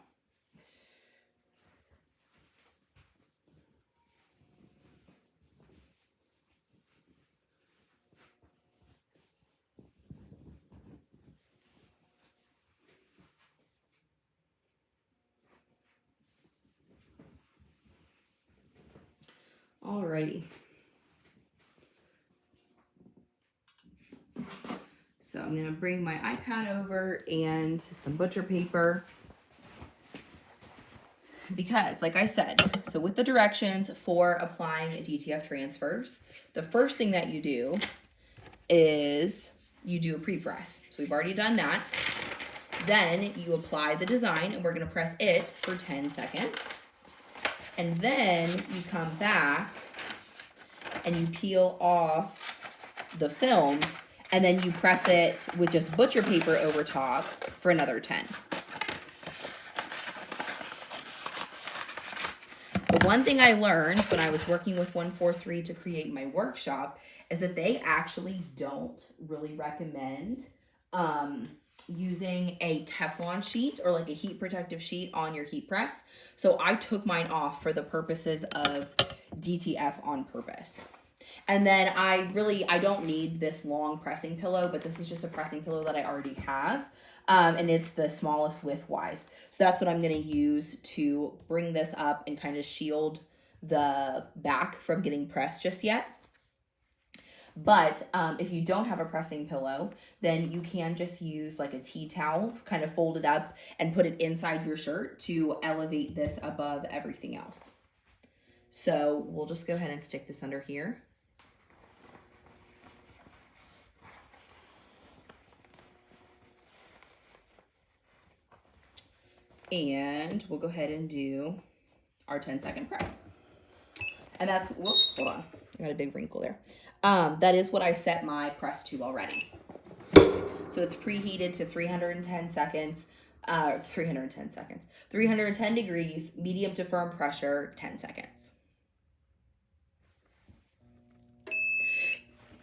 Speaker 1: Alrighty. So I'm going to bring my iPad over and some butcher paper. Because, like I said, so with the directions for applying DTF transfers, the first thing that you do is you do a pre-press. So we've already done that. Then you apply the design, and we're going to press it for 10 seconds. And then you come back and you peel off the film, and then you press it with just butcher paper over top for another 10. The one thing I learned when I was working with 143 to create my workshop is that they actually don't really recommend using a Teflon sheet or like a heat protective sheet on your heat press. So I took mine off for the purposes of DTF on purpose. And then I don't need this long pressing pillow, but this is just a pressing pillow that I already have. And it's the smallest width wise. So that's what I'm going to use to bring this up and kind of shield the back from getting pressed just yet. But if you don't have a pressing pillow, then you can just use like a tea towel, kind of fold it up and put it inside your shirt to elevate this above everything else. So we'll just go ahead and stick this under here. And we'll go ahead and do our 10-second press. And that's, whoops, hold on. I got a big wrinkle there. That is what I set my press to already. So it's preheated to 310 seconds, 310 degrees, medium to firm pressure, 10 seconds.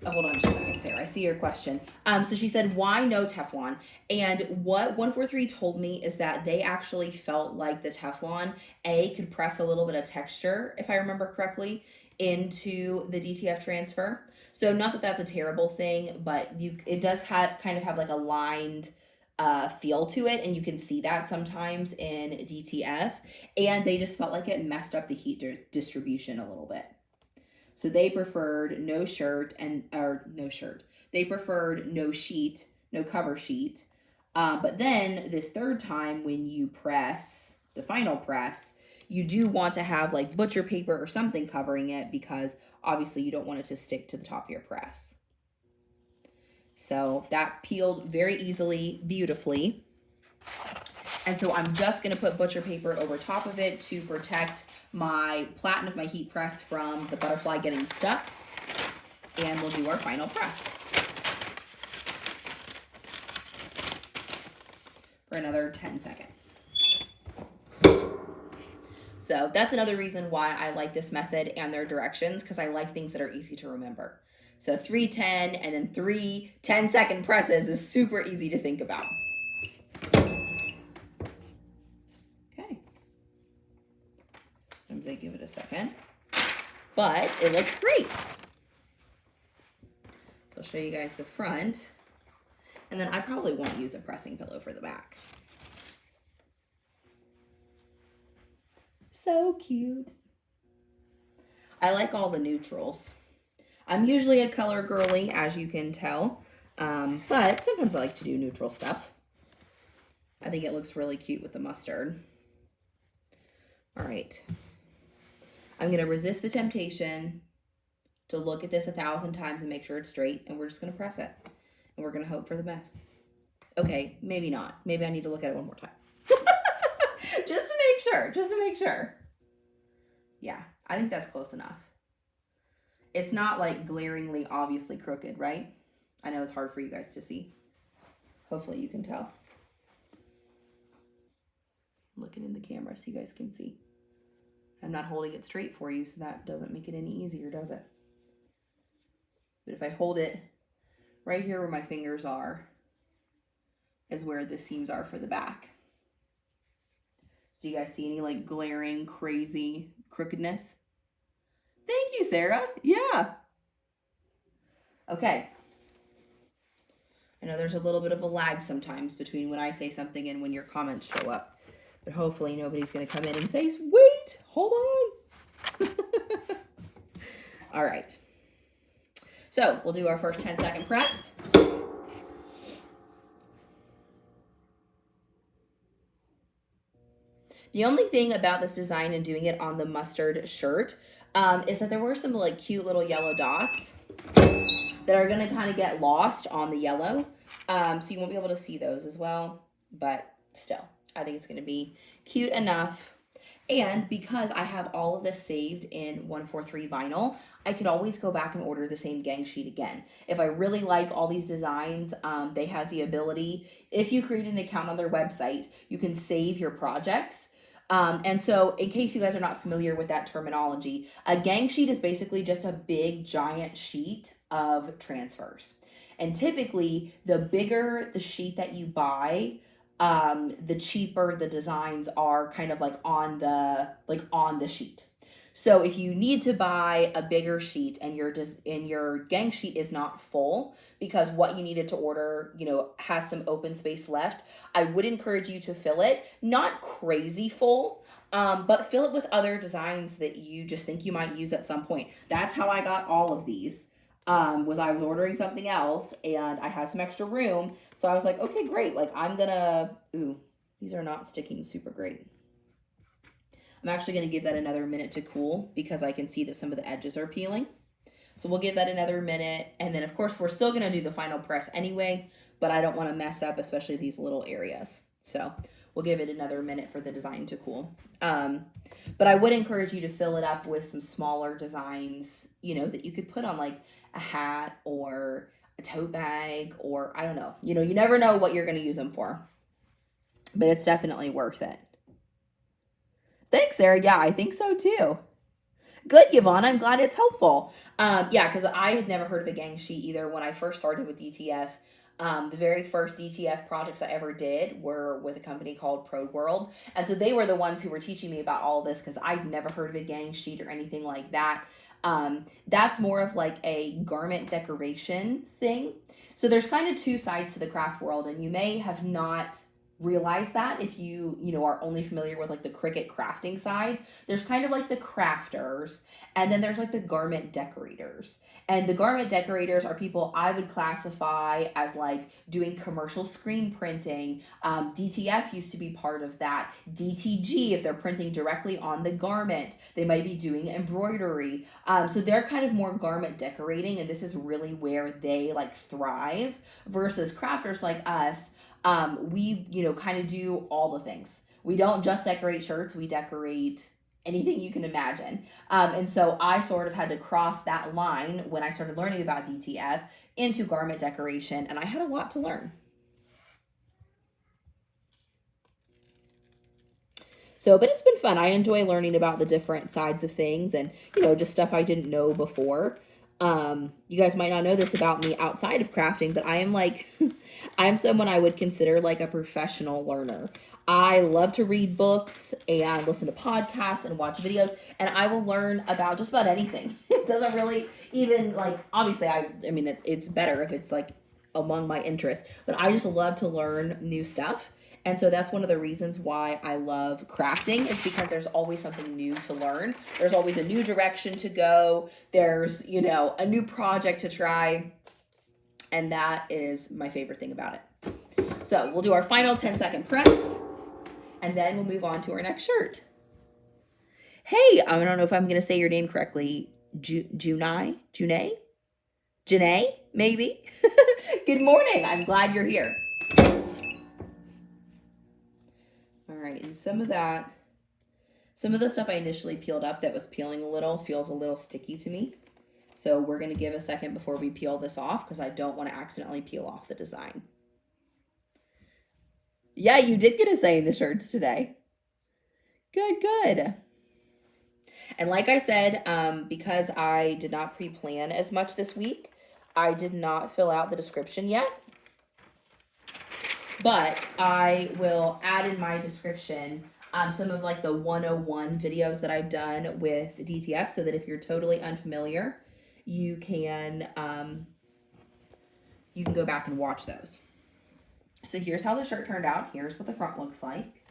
Speaker 1: Oh, hold on just a second, Sarah. I see your question. So she said, why no Teflon? And what 143 told me is that they actually felt like the Teflon, could press a little bit of texture, if I remember correctly, into the DTF transfer. So not that that's a terrible thing, but it does kind of have like a lined feel to it, and you can see that sometimes in DTF. And they just felt like it messed up the heat distribution a little bit. So they preferred no shirt They preferred no sheet, no cover sheet. But then this third time when you press the final press, you do want to have like butcher paper or something covering it because obviously you don't want it to stick to the top of your press. So that peeled very easily, beautifully. And so I'm just going to put butcher paper over top of it to protect my platen of my heat press from the butterfly getting stuck. And we'll do our final press for another 10 seconds. So that's another reason why I like this method and their directions, because I like things that are easy to remember. So 310 and then 3 10-second presses is super easy to think about. Sometimes I give it a second, but it looks great. So I'll show you guys the front, and then I probably won't use a pressing pillow for the back. So cute. I like all the neutrals. I'm usually a color girly, as you can tell, but sometimes I like to do neutral stuff. I think it looks really cute with the mustard. All right. I'm going to resist the temptation to look at this 1,000 times and make sure it's straight, and we're just going to press it, and we're going to hope for the best. Okay, maybe not. Maybe I need to look at it one more time. Just to make sure. Yeah, I think that's close enough. It's not like glaringly obviously crooked, right? I know it's hard for you guys to see. Hopefully you can tell. I'm looking in the camera so you guys can see. I'm not holding it straight for you, so that doesn't make it any easier, does it? But if I hold it right here where my fingers are, is where the seams are for the back. So do you guys see any like glaring, crazy crookedness? Thank you, Sarah. Yeah. Okay. I know there's a little bit of a lag sometimes between when I say something and when your comments show up. But hopefully nobody's going to come in and say, wait, hold on. All right. So we'll do our first 10-second press. The only thing about this design and doing it on the mustard shirt is that there were some like cute little yellow dots that are going to kind of get lost on the yellow. So you won't be able to see those as well. But still, I think it's going to be cute enough. And because I have all of this saved in 143 vinyl, I could always go back and order the same gang sheet again. If I really like all these designs, they have the ability, if you create an account on their website, you can save your projects. And so in case you guys are not familiar with that terminology, a gang sheet is basically just a big giant sheet of transfers. And typically the bigger the sheet that you buy, the cheaper the designs are kind of like on the sheet. So if you need to buy a bigger sheet and your gang sheet is not full because what you needed to order, has some open space left, I would encourage you to fill it, not crazy full, but fill it with other designs that you just think you might use at some point. That's how I got all of these. Was I was ordering something else and I had some extra room. So I was like, okay, great. Like these are not sticking super great. I'm actually going to give that another minute to cool because I can see that some of the edges are peeling. So we'll give that another minute. And then of course we're still going to do the final press anyway, but I don't want to mess up, especially these little areas. So we'll give it another minute for the design to cool. But I would encourage you to fill it up with some smaller designs, that you could put on like a hat or a tote bag, or I don't know, you never know what you're going to use them for, but it's definitely worth it. Thanks, Sarah. Yeah, I think so too. Good, Yvonne. I'm glad it's helpful. Yeah, because I had never heard of a gang sheet either when I first started with DTF. The very first DTF projects I ever did were with a company called Pro World. And so they were the ones who were teaching me about all this because I'd never heard of a gang sheet or anything like that. That's more of like a garment decoration thing. So there's kind of two sides to the craft world, and you may have not realize that if you are only familiar with like the Cricut crafting side. There's kind of like the crafters, and then there's like the garment decorators. And the garment decorators are people I would classify as like doing commercial screen printing. DTF used to be part of that. DTG, if they're printing directly on the garment, they might be doing embroidery. So they're kind of more garment decorating, and this is really where they like thrive, versus crafters like us. We, kind of do all the things. We don't just decorate shirts, we decorate anything you can imagine. And so I sort of had to cross that line when I started learning about DTF into garment decoration, and I had a lot to learn. So, but it's been fun. I enjoy learning about the different sides of things and, just stuff I didn't know before. You guys might not know this about me outside of crafting, but I am like, I'm someone I would consider like a professional learner. I love to read books and listen to podcasts and watch videos, and I will learn about just about anything. It doesn't really even like, obviously it's better if it's like among my interests, but I just love to learn new stuff. And so that's one of the reasons why I love crafting, is because there's always something new to learn. There's always a new direction to go. There's, a new project to try. And that is my favorite thing about it. So we'll do our final 10-second press, and then we'll move on to our next shirt. Hey, I don't know if I'm going to say your name correctly. Janae, maybe. Good morning. I'm glad you're here. All right, and some of the stuff I initially peeled up that was peeling a little feels a little sticky to me. So we're going to give a second before we peel this off, because I don't want to accidentally peel off the design. Yeah, you did get a say in the shirts today. Good. And like I said, because I did not pre-plan as much this week, I did not fill out the description yet. But I will add in my description some of like the 101 videos that I've done with DTF, so that if you're totally unfamiliar, you can go back and watch those. So here's how the shirt turned out. Here's what the front looks like,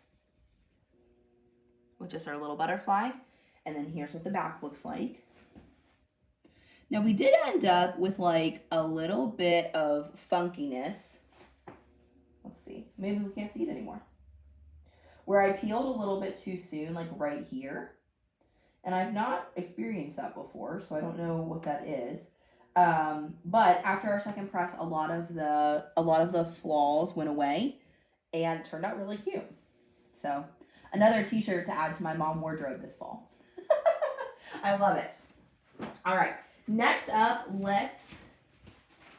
Speaker 1: with just our little butterfly. And then here's what the back looks like. Now we did end up with like a little bit of funkiness. Let's see, maybe we can't see it anymore. Where I peeled a little bit too soon, like right here. And I've not experienced that before, so I don't know what that is. But after our second press, a lot of the flaws went away and turned out really cute. So another t-shirt to add to my mom wardrobe this fall. I love it. All right, next up,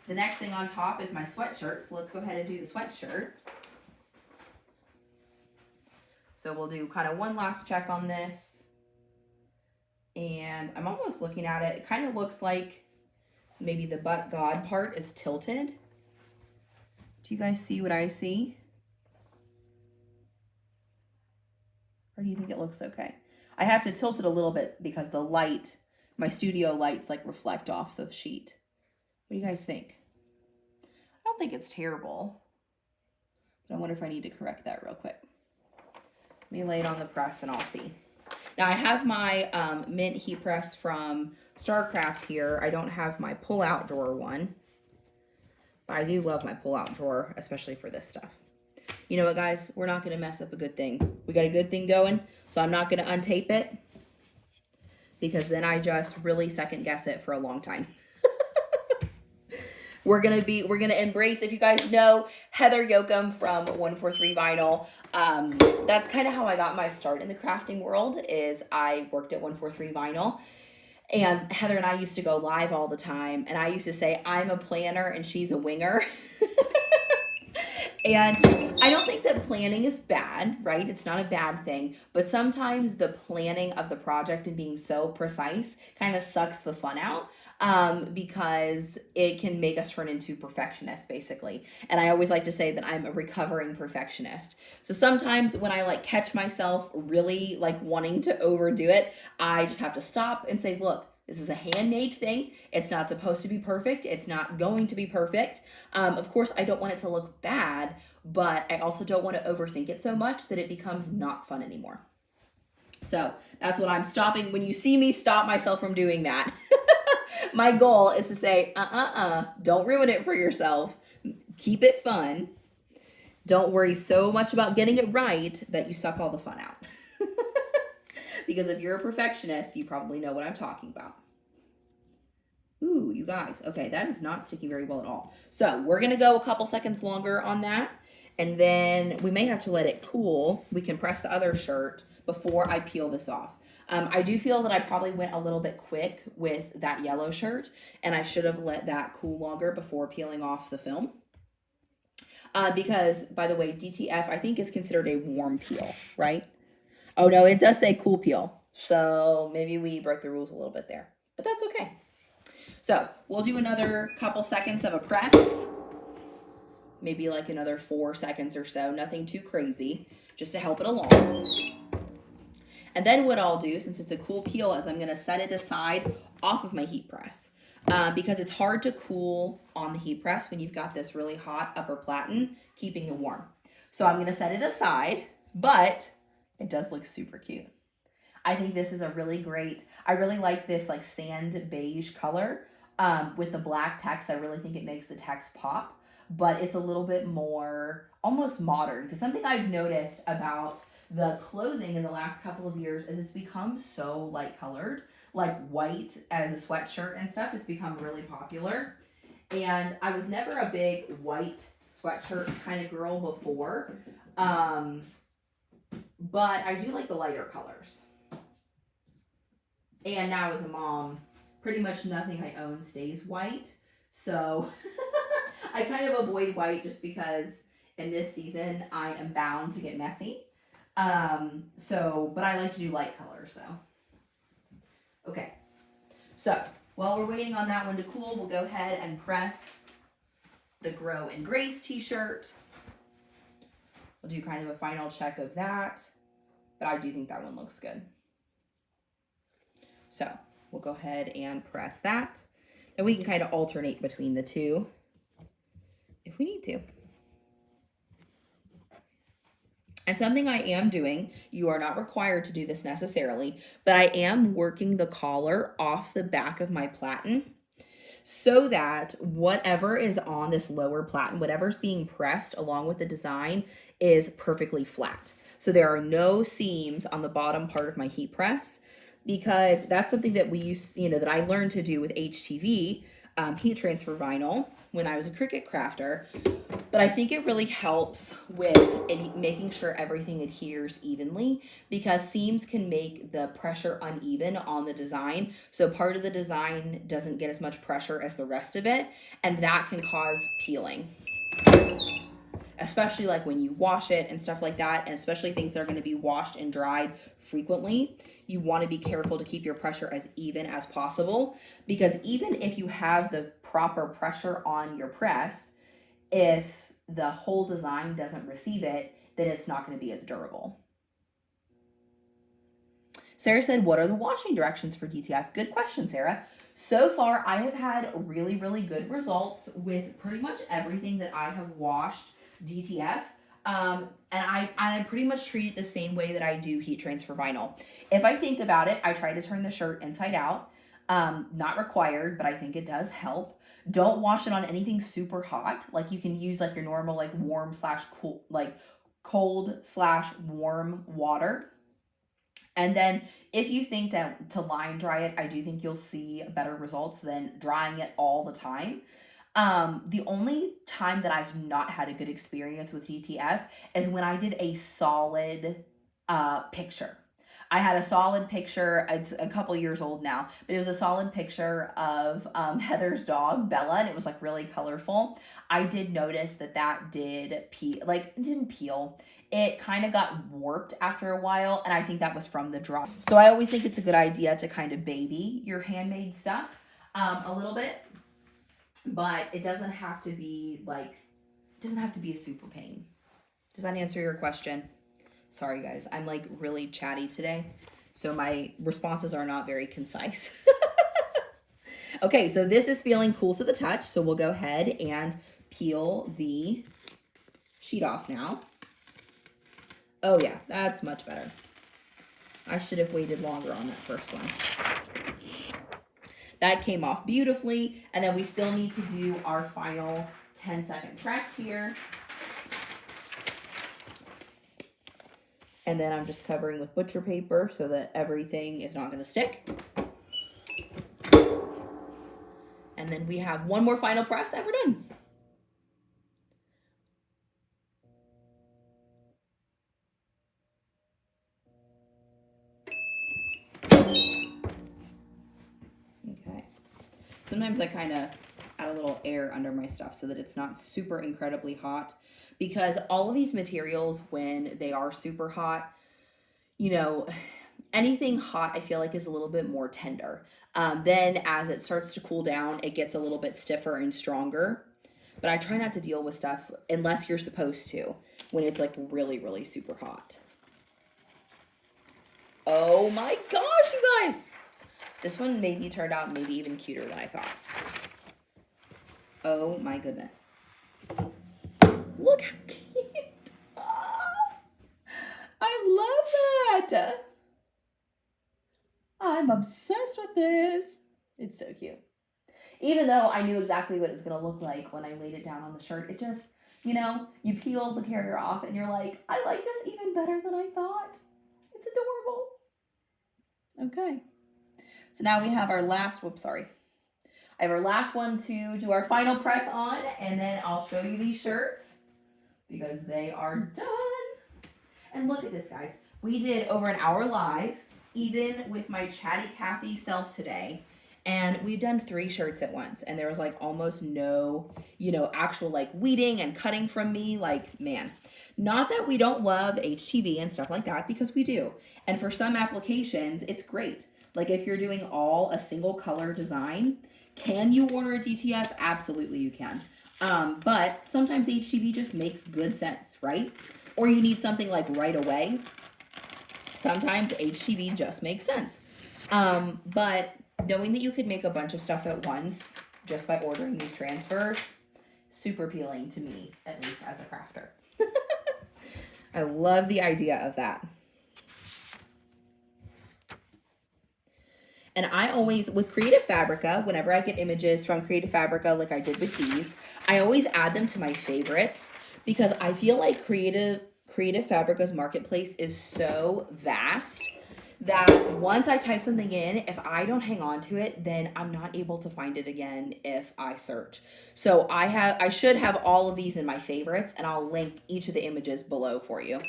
Speaker 1: the next thing on top is my sweatshirt. So let's go ahead and do the sweatshirt. So we'll do kind of one last check on this. And I'm almost looking at it. It kind of looks like maybe the but God part is tilted. Do you guys see what I see? Or do you think it looks okay? I have to tilt it a little bit because the light, my studio lights like reflect off the sheet. What do you guys think? I don't think it's terrible. But I wonder if I need to correct that real quick. Let me lay it on the press and I'll see. Now I have my mint heat press from StarCraft here. I don't have my pull-out drawer one. But I do love my pull-out drawer, especially for this stuff. You know what, guys? We're not going to mess up a good thing. We got a good thing going, so I'm not going to untape it. Because then I just really second guess it for a long time. We're gonna embrace, if you guys know Heather Yoakum from 143 Vinyl, that's kind of how I got my start in the crafting world, is I worked at 143 Vinyl. And Heather and I used to go live all the time, and I used to say, I'm a planner and she's a winger. And I don't think that planning is bad, right? It's not a bad thing, but sometimes the planning of the project and being so precise kind of sucks the fun out, because it can make us turn into perfectionists, basically. And I always like to say that I'm a recovering perfectionist. So sometimes when I like catch myself really like wanting to overdo it, I just have to stop and say, look, this is a handmade thing. It's not supposed to be perfect. It's not going to be perfect. Of course, I don't want it to look bad, but I also don't want to overthink it so much that it becomes not fun anymore. So that's what I'm stopping. When you see me stop myself from doing that, my goal is to say, don't ruin it for yourself. Keep it fun. Don't worry so much about getting it right that you suck all the fun out. Because if you're a perfectionist, you probably know what I'm talking about. Ooh, you guys. Okay, that is not sticking very well at all. So we're going to go a couple seconds longer on that. And then we may have to let it cool. We can press the other shirt before I peel this off. I do feel that I probably went a little bit quick with that yellow shirt. And I should have let that cool longer before peeling off the film. Because, by the way, DTF I think is considered a warm peel, right? Oh, no, it does say cool peel. So maybe we broke the rules a little bit there. But that's okay. So we'll do another couple seconds of a press. Maybe like another 4 seconds or so. Nothing too crazy. Just to help it along. And then what I'll do, since it's a cool peel, is I'm going to set it aside off of my heat press. Because it's hard to cool on the heat press when you've got this really hot upper platen keeping it warm. So I'm going to set it aside, but it does look super cute. I think this is a really great, I really like this like sand beige color with the black text. I really think it makes the text pop, but it's a little bit more almost modern, because something I've noticed about the clothing in the last couple of years is it's become so light colored, like white as a sweatshirt and stuff has become really popular. And I was never a big white sweatshirt kind of girl before. But I do like the lighter colors. And now as a mom, pretty much nothing I own stays white. So I kind of avoid white just because in this season I am bound to get messy. But I like to do light colors though. Okay. So while we're waiting on that one to cool, we'll go ahead and press the Grow and Grace t-shirt. We'll do kind of a final check of that, but I do think that one looks good. So we'll go ahead and press that. And we can kind of alternate between the two if we need to. And something I am doing, you are not required to do this necessarily, but I am working the collar off the back of my platen so that whatever is on this lower platen, whatever's being pressed along with the design is perfectly flat. So there are no seams on the bottom part of my heat press, because that's something that we use, that I learned to do with HTV, heat transfer vinyl, when I was a Cricut crafter. But I think it really helps with making sure everything adheres evenly, because seams can make the pressure uneven on the design. So part of the design doesn't get as much pressure as the rest of it, and that can cause peeling. Especially like when you wash it and stuff like that, and especially things that are going to be washed and dried frequently. You want to be careful to keep your pressure as even as possible, because even if you have the proper pressure on your press, if the whole design doesn't receive it, then it's not going to be as durable. Sarah said, what are the washing directions for DTF? Good question, Sarah. So far, I have had really, really good results with pretty much everything that I have washed DTF. And I pretty much treat it the same way that I do heat transfer vinyl. If I think about it, I try to turn the shirt inside out. Not required, but I think it does help. Don't wash it on anything super hot. Like, you can use like your normal like warm / cool, like cold / warm water. And then if you think to line dry it, I do think you'll see better results than drying it all the time. The only time that I've not had a good experience with DTF is when I did a solid picture. I had a solid picture, it's a couple years old now, but it was a solid picture of Heather's dog, Bella, and it was like really colorful. I did notice that did peel, like it didn't peel. It kind of got warped after a while, and I think that was from the drop. So I always think it's a good idea to kind of baby your handmade stuff a little bit. But it doesn't have to be a super pain. Does that answer your question? Sorry guys, I'm like really chatty today, so my responses are not very concise. Okay, so this is feeling cool to the touch, so we'll go ahead and peel the sheet off now. Oh yeah, that's much better. I should have waited longer on that first one. That came off beautifully, and then we still need to do our final 10-second press here. And then I'm just covering with butcher paper so that everything is not going to stick. And then we have one more final press and we're done. Okay. Sometimes I kind of add a little air under my stuff so that it's not super incredibly hot, because all of these materials, when they are super hot, anything hot I feel like is a little bit more tender. Then as it starts to cool down, it gets a little bit stiffer and stronger. But I try not to deal with stuff unless you're supposed to, when it's like really, really super hot. Oh my gosh, you guys! This one maybe turned out maybe even cuter than I thought. Oh my goodness. Look how cute. I love that. I'm obsessed with this. It's so cute. Even though I knew exactly what it was going to look like when I laid it down on the shirt, it just, you peel the carrier off and you're like, I like this even better than I thought. It's adorable. Okay. So now we have our last, I have our last one to do our final press on, and then I'll show you these shirts because they are done. And look at this, guys. We did over an hour live, even with my chatty Cathy self today, and we've done 3 shirts at once, and there was like almost no, actual like weeding and cutting from me. Like, man, not that we don't love HTV and stuff like that, because we do. And for some applications, it's great. Like if you're doing all a single color design, can you order a DTF? Absolutely you can. But sometimes HTV just makes good sense, right? Or you need something like right away. Sometimes HTV just makes sense. But knowing that you could make a bunch of stuff at once just by ordering these transfers, super appealing to me, at least as a crafter. I love the idea of that. And I always, with Creative Fabrica, whenever I get images from Creative Fabrica, like I did with these, I always add them to my favorites because I feel like Creative Fabrica's marketplace is so vast that once I type something in, if I don't hang on to it, then I'm not able to find it again if I search. So I should have all of these in my favorites, and I'll link each of the images below for you.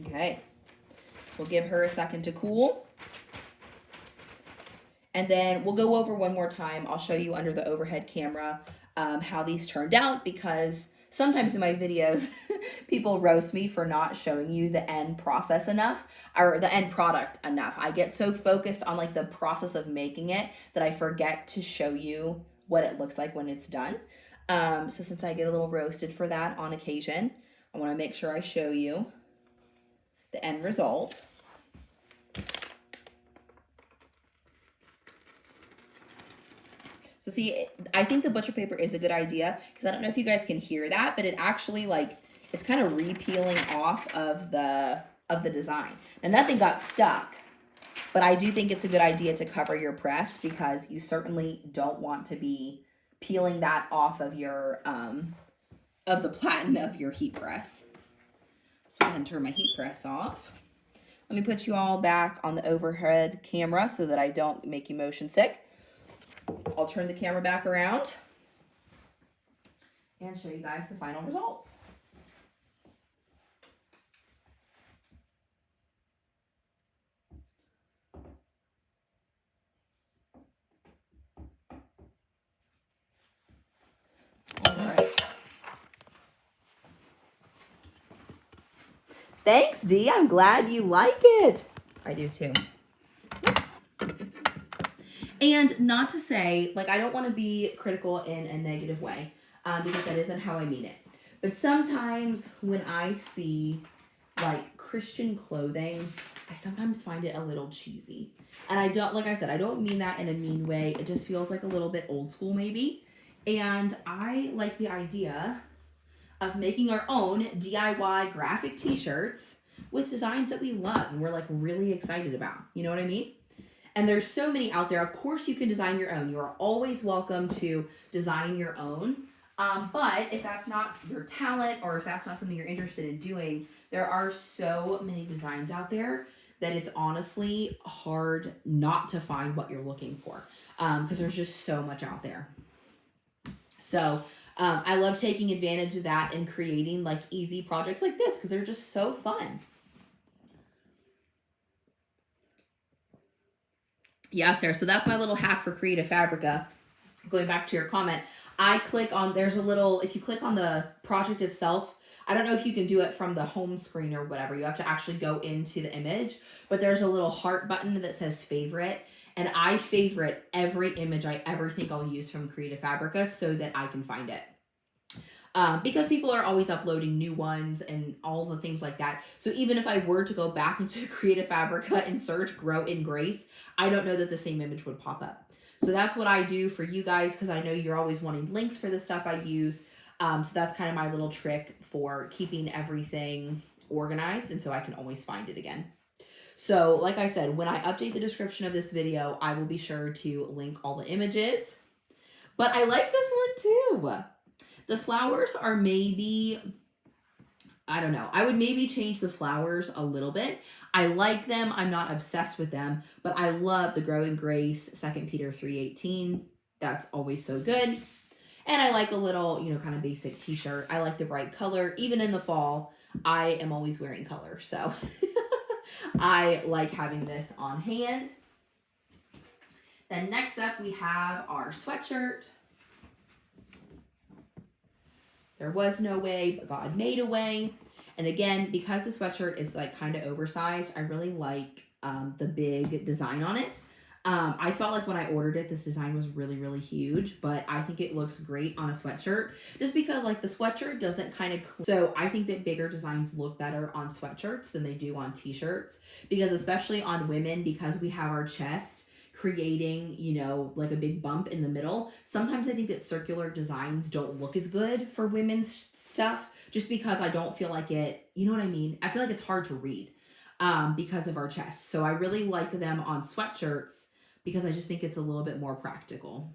Speaker 1: Okay. So we'll give her a second to cool. And then we'll go over one more time. I'll show you under the overhead camera how these turned out, because sometimes in my videos, people roast me for not showing you the end process enough, or the end product enough. I get so focused on like the process of making it that I forget to show you what it looks like when it's done. So since I get a little roasted for that on occasion, I want to make sure I show you the end result. So see, I think the butcher paper is a good idea because I don't know if you guys can hear that, but it actually like is kind of repeeling off of the design. And nothing got stuck, but I do think it's a good idea to cover your press because you certainly don't want to be peeling that off of your of the platen of your heat press. So go ahead and turn my heat press off. Let me put you all back on the overhead camera so that I don't make you motion sick. I'll turn the camera back around and show you guys the final results. All right. Thanks, Dee. I'm glad you like it. I do too. And not to say, like, I don't want to be critical in a negative way, because that isn't how I mean it. But sometimes when I see, like, Christian clothing, I sometimes find it a little cheesy. And I don't, like I said, I don't mean that in a mean way. It just feels like a little bit old school maybe. And I like the idea of making our own DIY graphic t-shirts with designs that we love and we're, like, really excited about. You know what I mean? And there's so many out there. Of course, you can design your own. You are always welcome to design your own. But if that's not your talent or if that's not something you're interested in doing, there are so many designs out there that it's honestly hard not to find what you're looking for, because there's just so much out there. So I love taking advantage of that and creating like easy projects like this because they're just so fun. Yeah, Sarah, so that's my little hack for Creative Fabrica. Going back to your comment, I click on, there's a little, if you click on the project itself, I don't know if you can do it from the home screen or whatever. You have to actually go into the image, but there's a little heart button that says favorite. And I favorite every image I ever think I'll use from Creative Fabrica so that I can find it. Because people are always uploading new ones and all the things like that. So even if I were to go back into Creative Fabrica and search Grow in Grace, I don't know that the same image would pop up. So that's what I do for you guys because I know you're always wanting links for the stuff I use. So that's kind of my little trick for keeping everything organized and so I can always find it again. So like I said, when I update the description of this video, I will be sure to link all the images. But I like this one too. The flowers are maybe, I don't know. I would maybe change the flowers a little bit. I like them. I'm not obsessed with them, but I love the Grow in Grace 2 Peter 3:18. That's always so good. And I like a little, you know, kind of basic t-shirt. I like the bright color. Even in the fall, I am always wearing color. So I like having this on hand. Then next up, we have our sweatshirt. There was no way, but God made a way. And again, because the sweatshirt is like kind of oversized, I really like the big design on it. I felt like when I ordered it, this design was really, really huge, but I think it looks great on a sweatshirt just because like the sweatshirt doesn't kind of, so I think that bigger designs look better on sweatshirts than they do on t-shirts because especially on women, because we have our chest creating, you know, like a big bump in the middle. Sometimes I think that circular designs don't look as good for women's stuff just because I don't feel like it, you know what I mean? I feel like it's hard to read. because of our chest. So I really like them on sweatshirts because I just think it's a little bit more practical.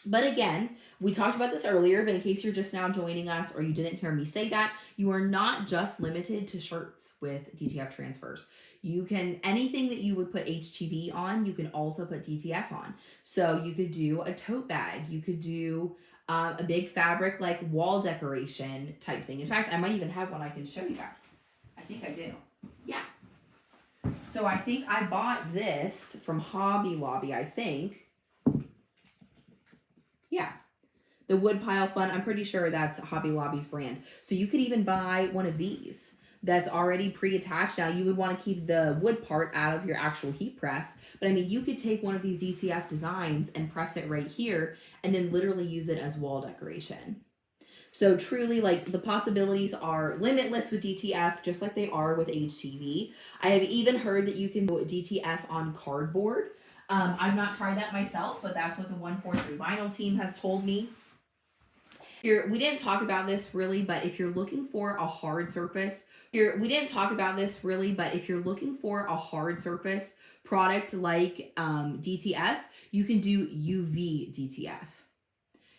Speaker 1: But again, we talked about this earlier, but in case you're just now joining us or you didn't hear me say that, you are not just limited to shirts with DTF transfers. You can, anything that you would put HTV on, you can also put DTF on. So you could do a tote bag, you could do a big fabric like wall decoration type thing. In fact, I might even have one I can show you guys. I think I do. Yeah. So I think I bought this from Hobby Lobby, I think. Yeah. The Wood Pile Fun, I'm pretty sure that's Hobby Lobby's brand. So you could even buy one of these that's already pre-attached. Now you would want to keep the wood part out of your actual heat press. But I mean, you could take one of these DTF designs and press it right here and then literally use it as wall decoration. So truly, like, the possibilities are limitless with DTF, just like they are with HTV. I have even heard that you can do DTF on cardboard. I've not tried that myself, but that's what the 143 Vinyl team has told me. Here, we didn't talk about this really, but if you're looking for a hard surface, product like DTF, you can do UV DTF.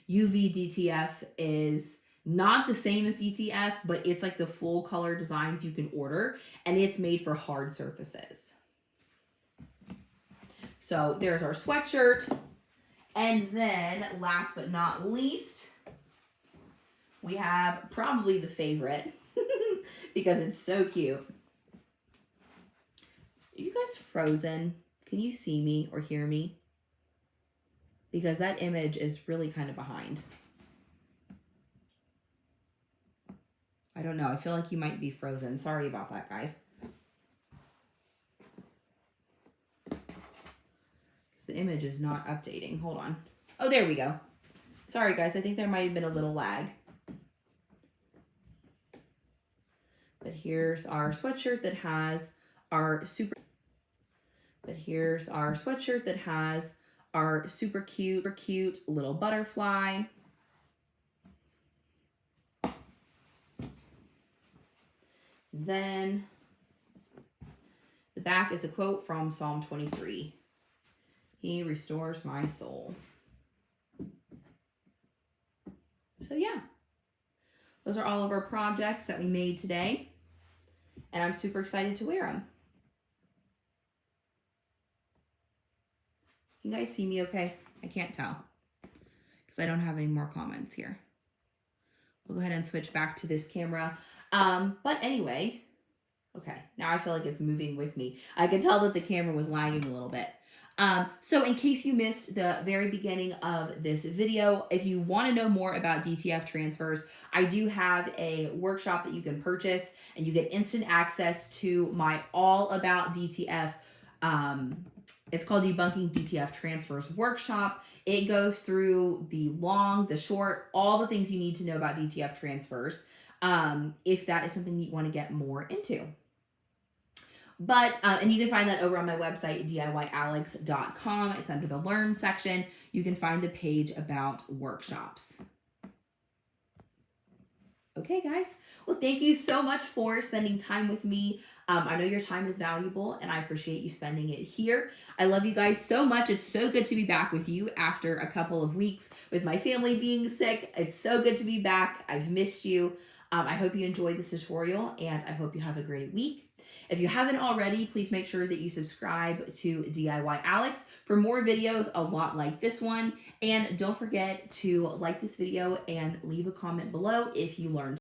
Speaker 1: UV DTF is not the same as DTF, but it's like the full color designs you can order, and it's made for hard surfaces. So there's our sweatshirt. And then last but not least, we have probably the favorite because it's so cute. Are you guys frozen? Can you see me or hear me? Because that image is really kind of behind. I don't know. I feel like you might be frozen. Sorry about that, guys. The image is not updating. Hold on. Oh, there we go. Sorry, guys. I think there might have been a little lag. But here's our sweatshirt that has our super cute little butterfly. Then the back is a quote from Psalm 23. He restores my soul. So yeah, those are all of our projects that we made today, and I'm super excited to wear them. You guys see me okay? I can't tell because I don't have any more comments here. We'll go ahead and switch back to this camera. But anyway, okay, now I feel like it's moving with me. I could tell that the camera was lagging a little bit. So in case you missed the very beginning of this video, if you want to know more about DTF transfers, I do have a workshop that you can purchase and you get instant access to my all about DTF. It's called Debunking DTF Transfers Workshop. It goes through the long, the short, all the things you need to know about DTF transfers, if that is something you want to get more into. But, and you can find that over on my website, DIYAlex.com. It's under the Learn section. You can find the page about workshops. Okay, guys. Well, thank you so much for spending time with me. I know your time is valuable, and I appreciate you spending it here. I love you guys so much. It's so good to be back with you after a couple of weeks with my family being sick. It's so good to be back. I've missed you. I hope you enjoyed this tutorial, and I hope you have a great week. If you haven't already, please make sure that you subscribe to DIY Alex for more videos a lot like this one. And don't forget to like this video and leave a comment below if you learned